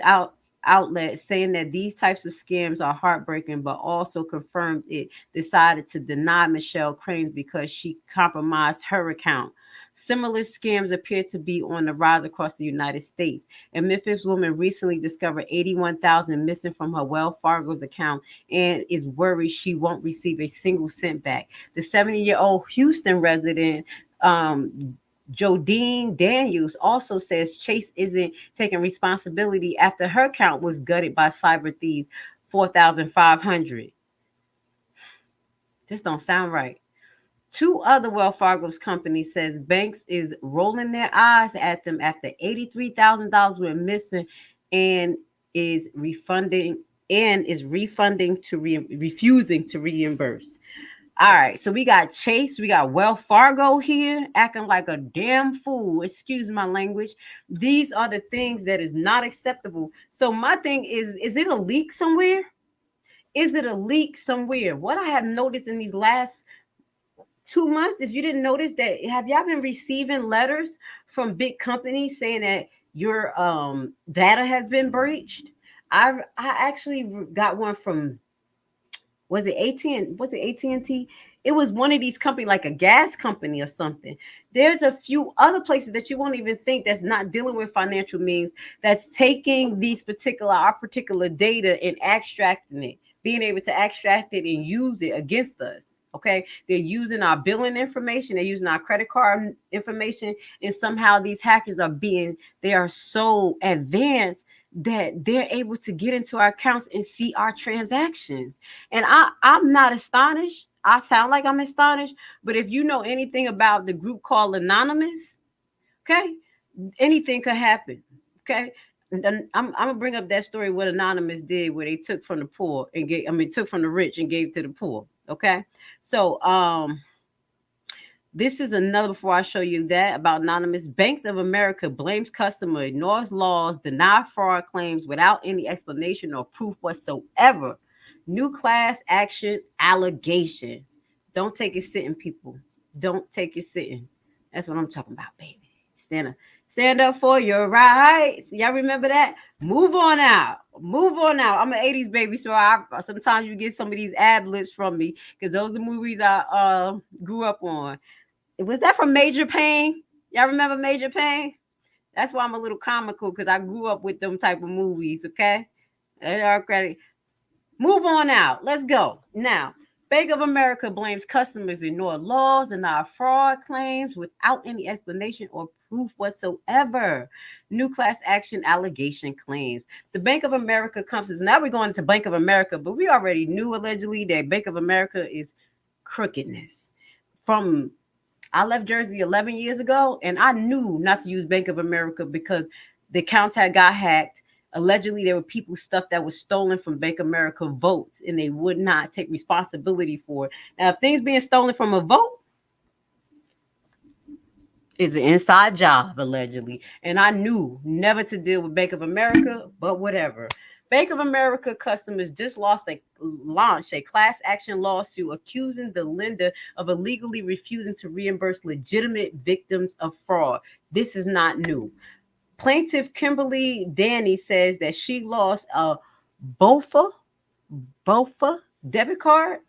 outlet saying that these types of scams are heartbreaking, but also confirmed it decided to deny Michelle claims because she compromised her account. Similar scams appear to be on the rise across the United States. A Memphis woman recently discovered $81,000 missing from her Wells Fargo's account and is worried she won't receive a single cent back. The 70-year-old Houston resident, Jodine Daniels, also says Chase isn't taking responsibility after her account was gutted by cyber thieves, $4,500. This don't sound right. 2 other Wells Fargo's companies says banks is rolling their eyes at them after $83,000 were missing and is refusing to reimburse. All right, so we got Chase, we got Wells Fargo here acting like a damn fool. Excuse my language. These are the things that is not acceptable. So my thing is it a leak somewhere? Is it a leak somewhere? What I have noticed in these last 2 months, if you didn't notice that, have y'all been receiving letters from big companies saying that your data has been breached? I actually got one from, was it AT&T? It was one of these companies, like a gas company or something. There's a few other places that you won't even think that's not dealing with financial means, that's taking our particular data and extracting it, being able to extract it and use it against us. Okay, they're using our billing information, they're using our credit card information, and somehow these hackers they are so advanced that they're able to get into our accounts and see our transactions. And I'm not astonished. I sound like I'm astonished, but if you know anything about the group called Anonymous, okay, anything could happen. Okay. And I'm gonna bring up that story what Anonymous did, where they took from the poor and took from the rich and gave to the poor. Okay, so this is another, before I show you that, about Anonymous. Banks of America blames customer, ignores laws, deny fraud claims without any explanation or proof whatsoever. New class action allegations. Don't take it sitting, people. Don't take it sitting. That's what I'm talking about, baby. Stand up for your rights. Y'all remember that? Move on out. I'm an 80s baby, so sometimes you get some of these ad libs from me, because those are the movies I grew up on. Was that from Major Payne? Y'all remember Major Payne? That's why I'm a little comical, because I grew up with them type of movies, okay? Credit. Move on out. Let's go. Now, Bank of America blames customers ignore laws and our fraud claims without any explanation or proof whatsoever. New class action allegation claims. The Bank of America comes. Now we're going to Bank of America, but we already knew allegedly that Bank of America is crookedness. I left Jersey 11 years ago, and I knew not to use Bank of America because the accounts had got hacked. Allegedly, there were people's stuff that was stolen from Bank of America votes, and they would not take responsibility for it. Now, if things being stolen from a vote is an inside job, allegedly, and I knew never to deal with Bank of America, but whatever. Bank of America customers just launched a class action lawsuit accusing the lender of illegally refusing to reimburse legitimate victims of fraud. This is not new. Plaintiff Kimberly Danny says that she lost a BOFA debit card,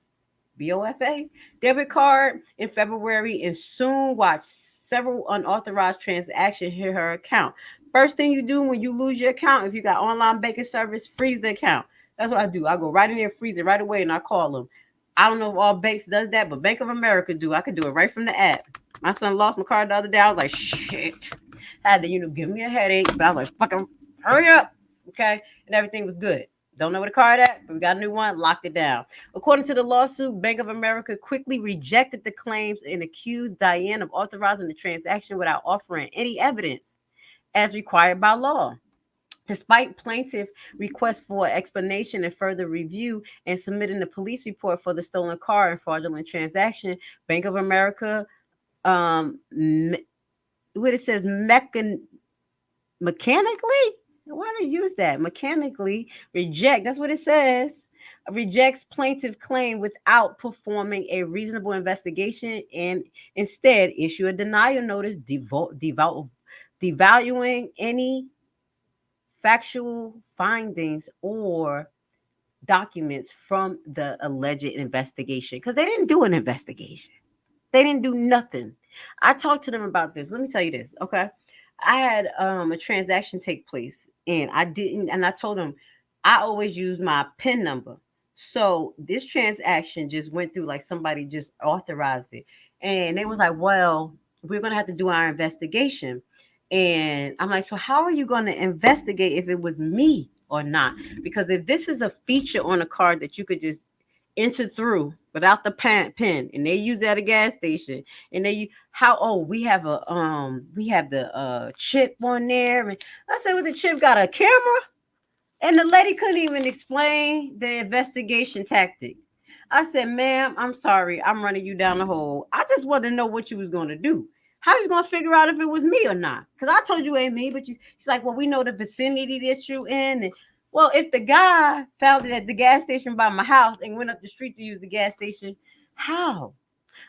BOFA debit card in February, and soon watched several unauthorized transactions hit her account. First thing you do when you lose your account, if you got online banking service, freeze the account. That's what I do. I go right in there, freeze it right away, and I call them. I don't know if all banks does that, but Bank of America do. I could do it right from the app. My son lost my card the other day. I was like, shit. I had to, give me a headache, but I was like, fucking hurry up. Okay. And everything was good. Don't know where the card at, but we got a new one, locked it down. According to the lawsuit, Bank of America quickly rejected the claims and accused Diane of authorizing the transaction without offering any evidence as required by law. Despite plaintiff requests for explanation and further review and submitting a police report for the stolen car and fraudulent transaction, Bank of America, what it says, mechanically, why do you use that? Mechanically reject, that's what it says, rejects plaintiff claim without performing a reasonable investigation and instead issue a denial notice devaluing any factual findings or documents from the alleged investigation, because they didn't do an investigation. They didn't do nothing. I talked to them about this. Let me tell you this, okay? I had a transaction take place, and I told them I always use my PIN number. So this transaction just went through like somebody just authorized it. And they was like, well, we're going to have to do our investigation. And I'm like, so how are you going to investigate if it was me or not? Because if this is a feature on a card that you could just enter through without the pin, and they use that at a gas station, and we have the chip on there. And I said, well, the chip got a camera, and the lady couldn't even explain the investigation tactics. I said, ma'am, I'm sorry, I'm running you down the hole. I just wanted to know what you was going to do. How you going to figure out if it was me or not? Because I told you it ain't me, but she's like, well, we know the vicinity that you in. And Well, if the guy found it at the gas station by my house and went up the street to use the gas station, how?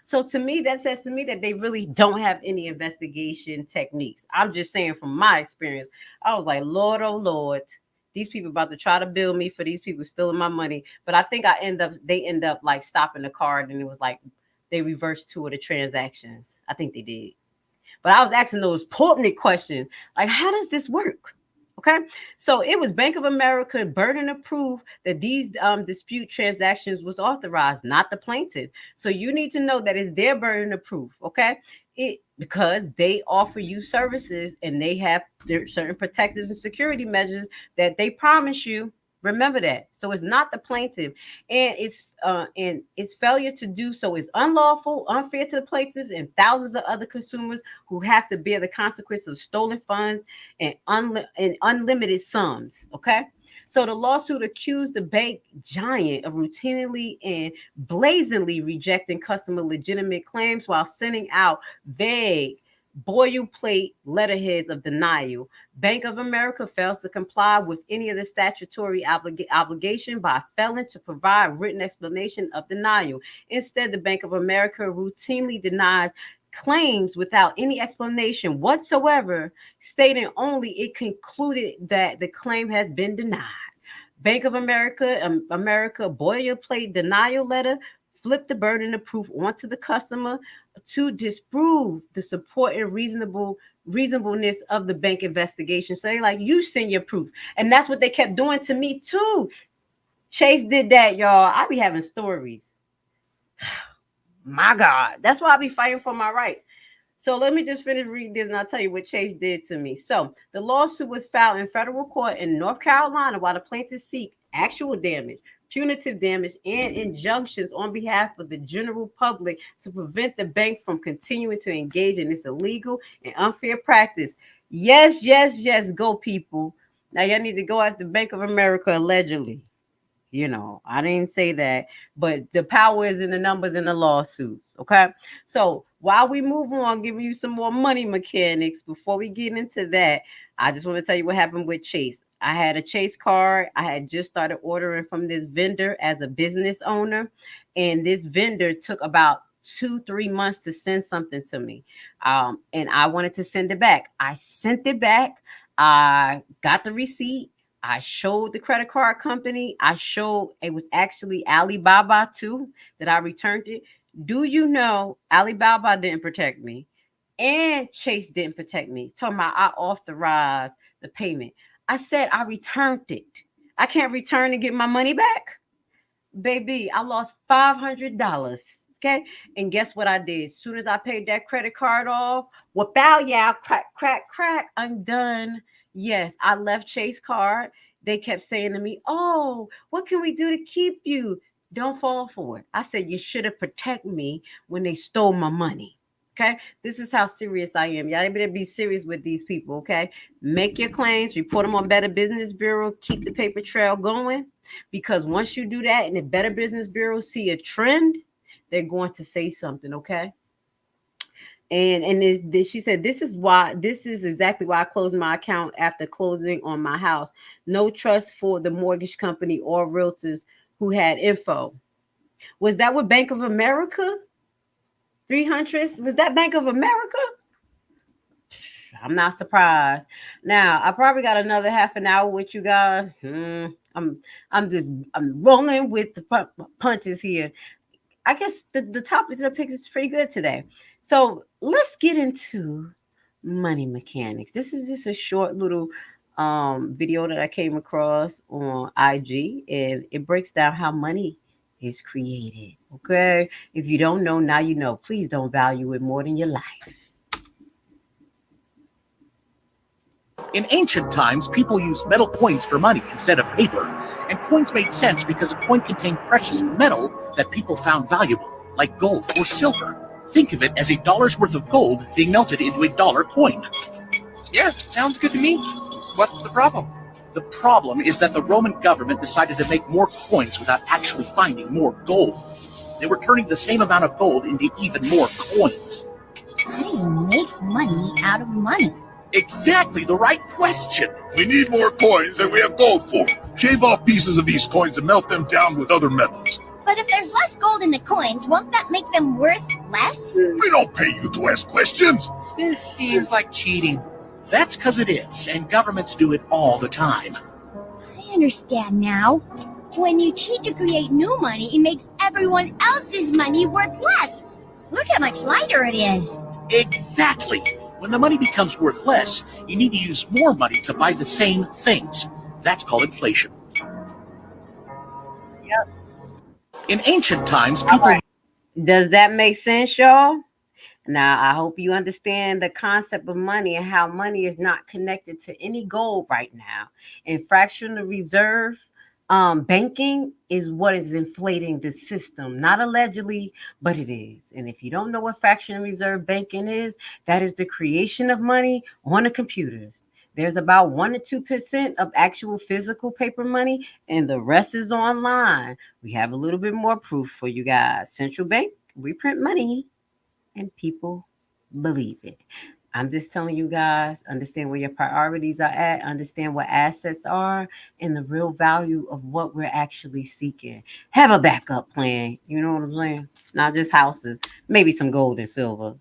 So to me, that says to me that they really don't have any investigation techniques. I'm just saying from my experience, I was like, Lord, oh Lord, these people about to try to bill me for these people stealing my money. But I think they end up like stopping the card, and it was like they reversed 2 of the transactions. I think they did. But I was asking those pertinent questions, like, how does this work? Okay, so it was Bank of America burden of proof that these dispute transactions was authorized, not the plaintiff. So you need to know that it's their burden of proof. Okay, because they offer you services and they have certain protective and security measures that they promise you. Remember that. So it's not the plaintiff, and its failure to do so is unlawful, unfair to the plaintiff and thousands of other consumers who have to bear the consequence of stolen funds and unlimited sums. Okay. So the lawsuit accused the bank giant of routinely and blazingly rejecting customer legitimate claims while sending out vague boilerplate letterheads of denial. Bank of America fails to comply with any of the statutory obligation by failing to provide written explanation of denial. Instead, the Bank of America routinely denies claims without any explanation whatsoever, stating only it concluded that the claim has been denied. Bank of America boilerplate denial letter flip the burden of proof onto the customer to disprove the support and reasonableness of the bank investigation. So they like, you send your proof. And that's what they kept doing to me too. Chase did that, y'all. I be having stories. My God. That's why I be fighting for my rights. So let me just finish reading this and I'll tell you what Chase did to me. So the lawsuit was filed in federal court in North Carolina while the plaintiffs seek actual damage, punitive damage, and injunctions on behalf of the general public to prevent the bank from continuing to engage in this illegal and unfair practice. Yes, yes, yes, go people. Now y'all need to go after Bank of America allegedly. You know, I didn't say that, but the power is in the numbers in the lawsuits. Okay. So while we move on, giving you some more money mechanics, before we get into that, I just want to tell you what happened with Chase. I had a Chase card. I had just started ordering from this vendor as a business owner, and this vendor took about 2-3 months to send something to me. And I wanted to send it back. I sent it back. I got the receipt. I showed the credit card company. I showed it was actually Alibaba too, that I returned it. Do you know Alibaba didn't protect me and Chase didn't protect me? Talking about I authorized the payment. I said I returned it. I can't return and get my money back. Baby, I lost $500. Okay. And guess what I did? As soon as I paid that credit card off, without y'all, crack, crack, crack, I'm done. Yes, I left Chase card. They kept saying to me, oh, what can we do to keep you? Don't fall for it. I said, you should have protected me when they stole my money. Okay. This is how serious I am. Y'all better be serious with these people. Okay. Make your claims, report them on Better Business Bureau, keep the paper trail going. Because once you do that and the Better Business Bureau see a trend, they're going to say something. Okay. And she said, this is exactly why I closed my account after closing on my house. No trust for the mortgage company or realtors who had info. Was that with Bank of America? 300? Was that Bank of America? I'm not surprised. Now, I probably got another half an hour with you guys. I'm rolling with the punches here. I guess the topics of the picks is pretty good today. So let's get into money mechanics. This is just a short little video that I came across on IG, and it breaks down how money is created. Okay. If you don't know, now you know. Please don't value it more than your life. In ancient times, people used metal coins for money instead of paper. And coins made sense because a coin contained precious metal that people found valuable, like gold or silver. Think of it as $1 worth of gold being melted into a dollar coin. Yeah, sounds good to me. What's the problem? The problem is that the Roman government decided to make more coins without actually finding more gold. They were turning the same amount of gold into even more coins. They make money out of money. Exactly the right question. We need more coins than we have gold for. Shave off pieces of these coins and melt them down with other metals. But if there's less gold in the coins, won't that make them worth less? We don't pay you to ask questions. This seems like cheating. That's because it is, and governments do it all the time. I understand now. When you cheat to create new money, it makes everyone else's money worth less. Look how much lighter it is. Exactly. When the money becomes worth less, you need to use more money to buy the same things. That's called inflation. Yep. In ancient times, people... Does that make sense, y'all? Now, I hope you understand the concept of money and how money is not connected to any goal right now. And fractional reserve banking is what is inflating the system. Not allegedly, but it is. And if you don't know what fractional reserve banking is, that is the creation of money on a computer. There's about 1 to 2% of actual physical paper money, and the rest is online. We have a little bit more proof for you guys. Central bank, we print money, and people believe it. I'm just telling you guys, understand where your priorities are at, understand what assets are, and the real value of what we're actually seeking. Have a backup plan. You know what I'm saying? Not just houses, maybe some gold and silver.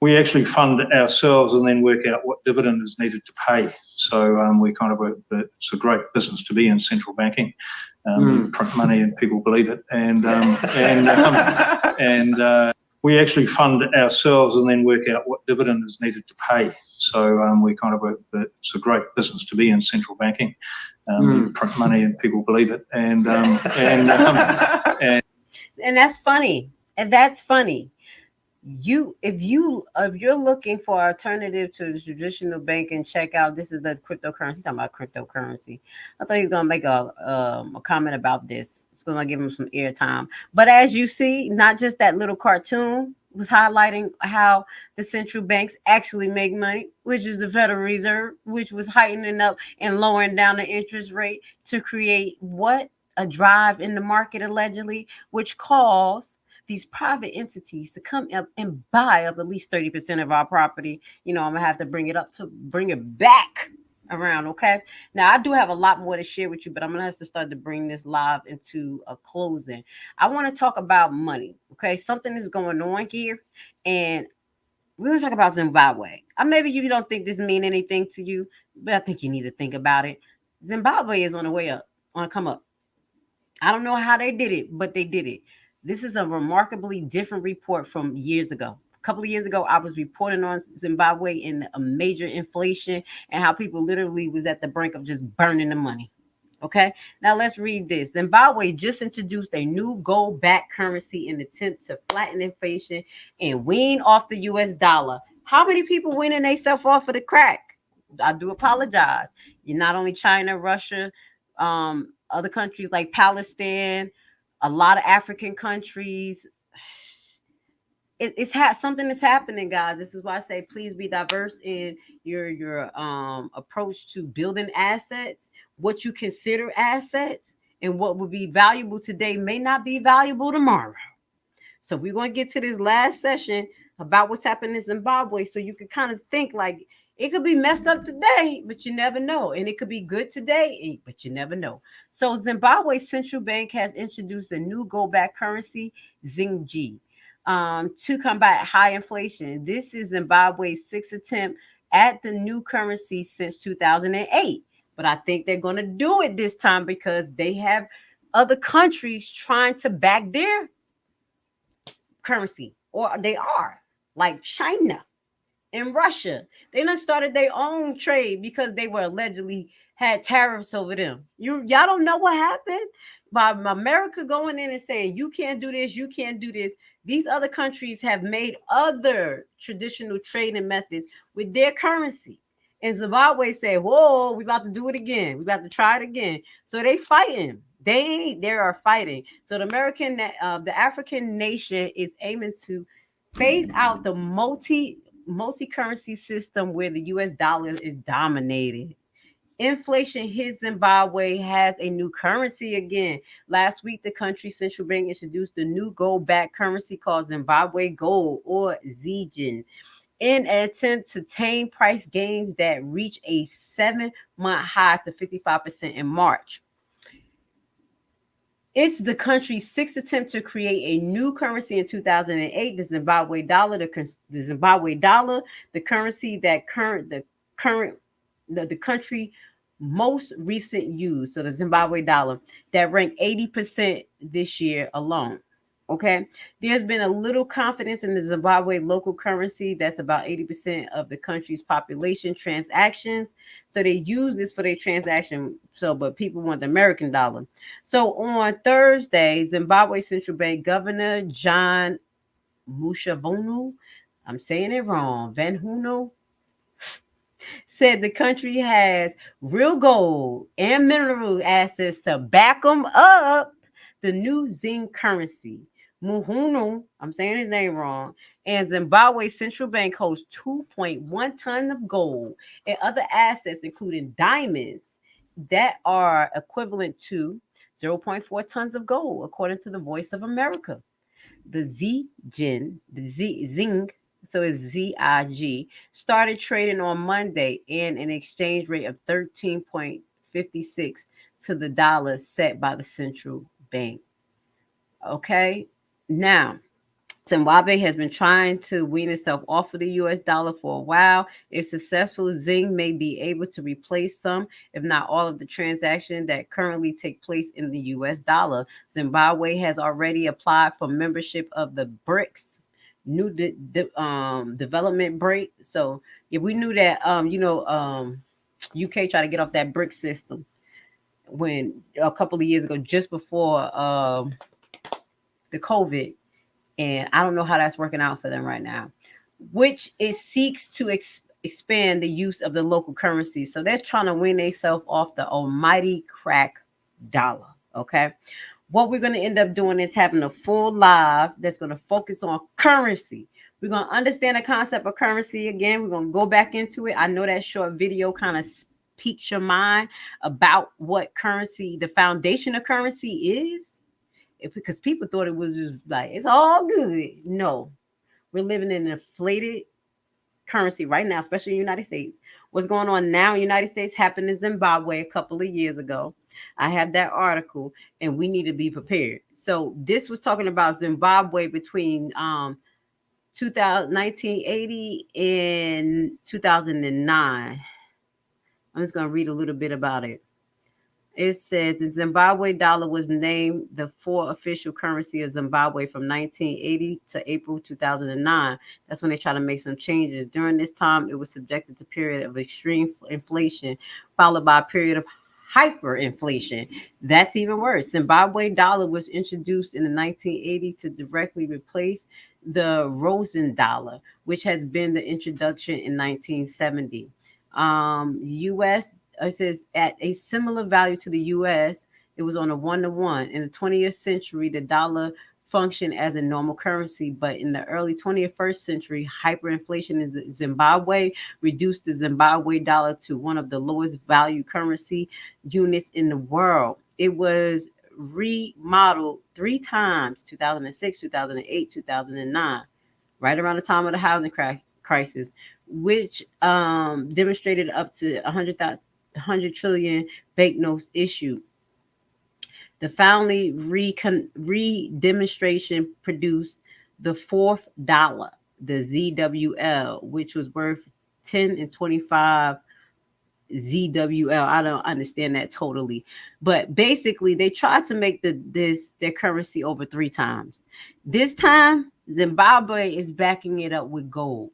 We actually fund ourselves and then work out what dividend is needed to pay. So we kind of work, it's a great business to be in, central banking. You print money and people believe it. And we actually fund ourselves and then work out what dividend is needed to pay. So we kind of work, it's a great business to be in, central banking. You print money and people believe it. And that's funny. And that's funny. If you're looking for alternative to the traditional banking, check out, this is the cryptocurrency. He's talking about cryptocurrency. I thought he was gonna make a comment about this. It's gonna give him some airtime. But as you see, not just that little cartoon was highlighting how the central banks actually make money, which is the Federal Reserve, which was heightening up and lowering down the interest rate to create what? A drive in the market, allegedly, which caused these private entities to come up and buy up at least 30% of our property. You know, I'm gonna have to bring it back around. Okay. Now I do have a lot more to share with you, but I'm gonna have to start to bring this live into a closing. I want to talk about money. Okay. Something is going on here, and we're gonna talk about Zimbabwe. Maybe you don't think this mean anything to you, but I think you need to think about it. Zimbabwe is on the way up, on the come up. I don't know how they did it, but they did it. This is a remarkably different report from years ago. A couple of years ago, I was reporting on Zimbabwe and a major inflation and how people literally was at the brink of just burning the money. Okay, now let's read this. Zimbabwe just introduced a new gold-backed currency in an attempt to flatten inflation and wean off the U.S. dollar. How many people weaning themselves off of the crack? I do apologize. You're not only China, Russia, other countries like Palestine, a lot of African countries. It's something that's happening, guys. This is why I say please be diverse in your approach to building assets. What you consider assets and what would be valuable today may not be valuable tomorrow. So we're going to get to this last session about what's happening in Zimbabwe, so you can kind of think like it could be messed up today, but you never know. And it could be good today, but you never know. So Zimbabwe's central bank has introduced a new gold-backed currency, ZiNG, to combat high inflation. This is Zimbabwe's sixth attempt at the new currency since 2008. But I think they're going to do it this time because they have other countries trying to back their currency, or they are, like China and Russia. They done started their own trade because they were allegedly had tariffs over them. Y'all don't know what happened by America going in and saying you can't do this, you can't do this. These other countries have made other traditional trading methods with their currency. And Zimbabwe said, whoa, we about to do it again. We about to try it again. So they fighting. They are fighting. So the African nation is aiming to phase out the multi-currency system where the US dollar is dominated. Inflation hit Zimbabwe, has a new currency again. Last week, the country's central bank introduced a new gold-backed currency called Zimbabwe Gold, or ZiNG. in an attempt to tame price gains that reach a 7-month high to 55% in March. It's the country's sixth attempt to create a new currency in 2008, the Zimbabwe dollar. The Zimbabwe dollar, the currency that the country most recent use. So the Zimbabwe dollar that ranked 80% this year alone. Okay, there's been a little confidence in the Zimbabwe local currency. That's about 80% of the country's population transactions. So they use this for their transaction. So, but people want the American dollar. So on Thursday, Zimbabwe Central Bank Governor John Mushavonu, I'm saying it wrong, Vanhuno, said the country has real gold and mineral assets to back them up. The new Zing currency, Muhunu, I'm saying his name wrong, and Zimbabwe Central Bank holds 2.1 tons of gold and other assets, including diamonds, that are equivalent to 0.4 tons of gold, according to the Voice of America. The Zing, so it's ZIG, started trading on Monday in an exchange rate of 13.56 to the dollar set by the central bank. Okay, now Zimbabwe has been trying to wean itself off of the US dollar for a while. If successful, Zing may be able to replace some, if not all, of the transactions that currently take place in the US dollar. Zimbabwe has already applied for membership of the BRICS, new development break. So yeah, we knew that UK tried to get off that BRICS system when a couple of years ago, just before the COVID. And I don't know how that's working out for them right now, which it seeks to expand the use of the local currency. So they're trying to win themselves off the almighty crack dollar. Okay. What we're going to end up doing is having a full live that's going to focus on currency. We're going to understand the concept of currency again. We're going to go back into it. I know that short video kind of piques your mind about what currency, the foundation of currency is. Because people thought it was just like, it's all good. No, we're living in an inflated currency right now, especially in the United States. What's going on now in the United States happened in Zimbabwe a couple of years ago. I have that article, and we need to be prepared. So this was talking about Zimbabwe between 1980 and 2009. I'm just going to read a little bit about it. It says the Zimbabwe dollar was named the fourth official currency of Zimbabwe from 1980 to April 2009. That's when they try to make some changes. During this time, it was subjected to a period of extreme inflation, followed by a period of hyperinflation. That's even worse. Zimbabwe dollar was introduced in the 1980s to directly replace the Rosen dollar, which has been the introduction in 1970. U.S. It says at a similar value to the U.S., it was on a 1-to-1. In the 20th century, the dollar functioned as a normal currency, but in the early 21st century, hyperinflation in Zimbabwe reduced the Zimbabwe dollar to one of the lowest value currency units in the world. It was remodeled 3 times, 2006, 2008, 2009, right around the time of the housing crisis, which demonstrated up to 100 trillion banknotes issued. The finally re-demonstration produced the fourth dollar, the ZWL, which was worth 10 and 25 ZWL. I don't understand that totally, but basically they tried to make their currency over 3 times. This time, Zimbabwe is backing it up with gold,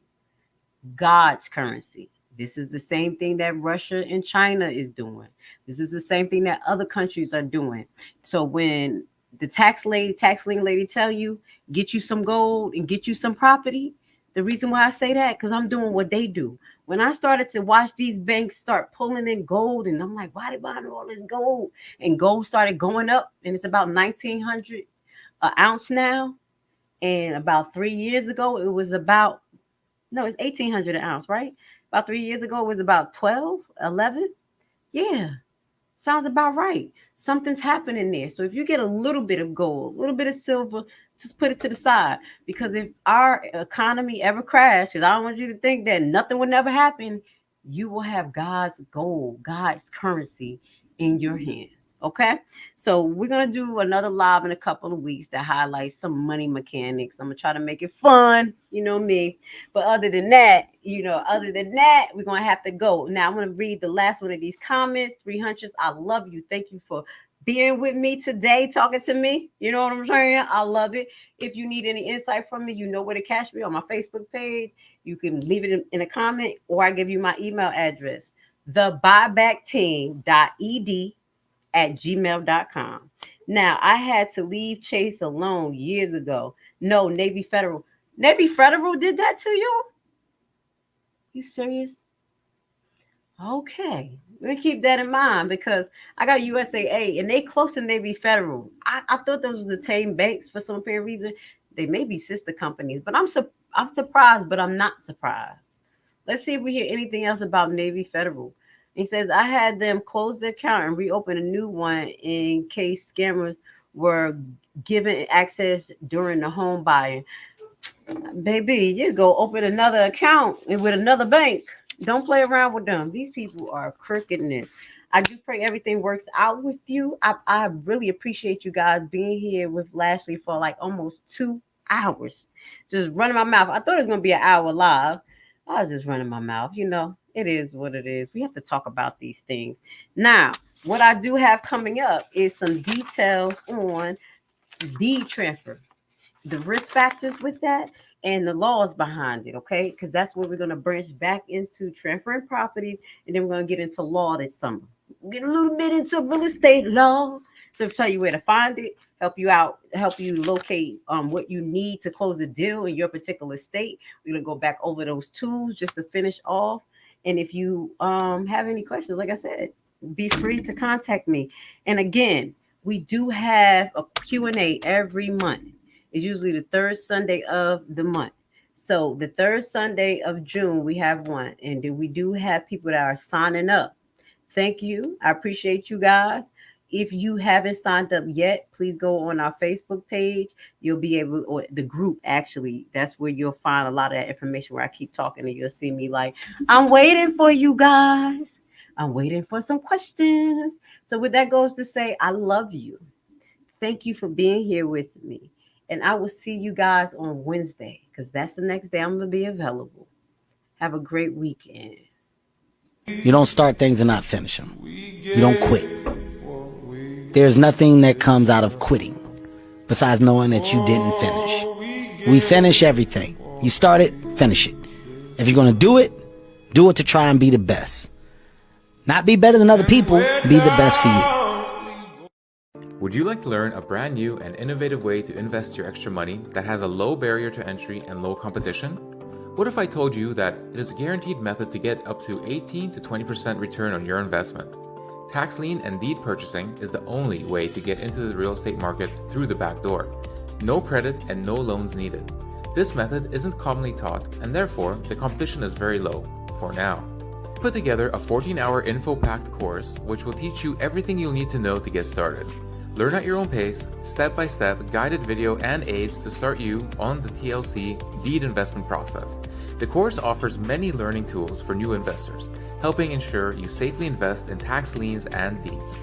God's currency. This is the same thing that Russia and China is doing. This is the same thing that other countries are doing. So when the tax lien lady tell you, get you some gold and get you some property, the reason why I say that, because I'm doing what they do. When I started to watch these banks start pulling in gold, and I'm like, why they buying all this gold? And gold started going up, and it's about 1,900 an ounce now. And about 3 years ago, it was about, no, it's 1,800 an ounce, right? About 3 years ago, it was about 12, 11. Yeah. Sounds about right. Something's happening there. So if you get a little bit of gold, a little bit of silver, just put it to the side. Because if our economy ever crashes, I don't want you to think that nothing will never happen. You will have God's gold, God's currency in your hands. Okay. So we're going to do another live in a couple of weeks that highlights some money mechanics. I'm going to try to make it fun. You know me. But other than that, we're going to have to go. Now I'm going to read the last one of these comments. 300s. I love you. Thank you for being with me today, talking to me. You know what I'm saying? I love it. If you need any insight from me, you know where to catch me on my Facebook page. You can leave it in a comment, or I give you my email address, thebuybackteam.ed @gmail.com. Now, I had to leave Chase alone years ago. No, Navy Federal. Navy Federal did that to you? You serious? Okay. We'll keep that in mind because I got USAA and they close to Navy Federal. I thought those were the same banks for some fair reason. They may be sister companies, but I'm surprised, but I'm not surprised. Let's see if we hear anything else about Navy Federal. He says, I had them close the account and reopen a new one in case scammers were given access during the home buying. Baby, you go open another account with another bank. Don't play around with them. These people are crookedness. I do pray everything works out with you. I really appreciate you guys being here with Lashley for like almost 2 hours. Just running my mouth. I thought it was going to be an hour live. I was just running my mouth. You know, it is what it is. We have to talk about these things. Now, what I do have coming up is some details on deed transfer, the risk factors with that, and the laws behind it, okay? Because that's where we're going to branch back into transferring properties, and then we're going to get into law this summer. Get a little bit into real estate law. So I'll tell you where to find it, help you out, help you locate what you need to close a deal in your particular state. We're going to go back over those tools just to finish off. And if you have any questions, like I said, be free to contact me. And again, we do have a Q&A every month. It's usually the third Sunday of the month. So the third Sunday of June, we have one. And then we do have people that are signing up. Thank you. I appreciate you guys. If you haven't signed up yet, please go on our Facebook page. You'll be able, or the group actually, that's where you'll find a lot of that information where I keep talking and you'll see me like, I'm waiting for you guys. I'm waiting for some questions. So with that goes to say, I love you. Thank you for being here with me. And I will see you guys on Wednesday because that's the next day I'm going to be available. Have a great weekend. You don't start things and not finish them. You don't quit. There's nothing that comes out of quitting besides knowing that you didn't finish. We finish everything. You start it, finish it. If you're going to do it to try and be the best. Not be better than other people, be the best for you. Would you like to learn a brand new and innovative way to invest your extra money that has a low barrier to entry and low competition? What if I told you that it is a guaranteed method to get up to 18 to 20% return on your investment? Tax lien and deed purchasing is the only way to get into the real estate market through the back door. No credit and no loans needed. This method isn't commonly taught and therefore the competition is very low, for now. Put together a 14-hour info-packed course which will teach you everything you'll need to know to get started. Learn at your own pace, step-by-step guided video and aids to start you on the TLC deed investment process. The course offers many learning tools for new investors, helping ensure you safely invest in tax liens and deeds.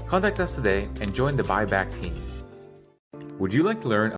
Contact us today and join the buyback team. Would you like to learn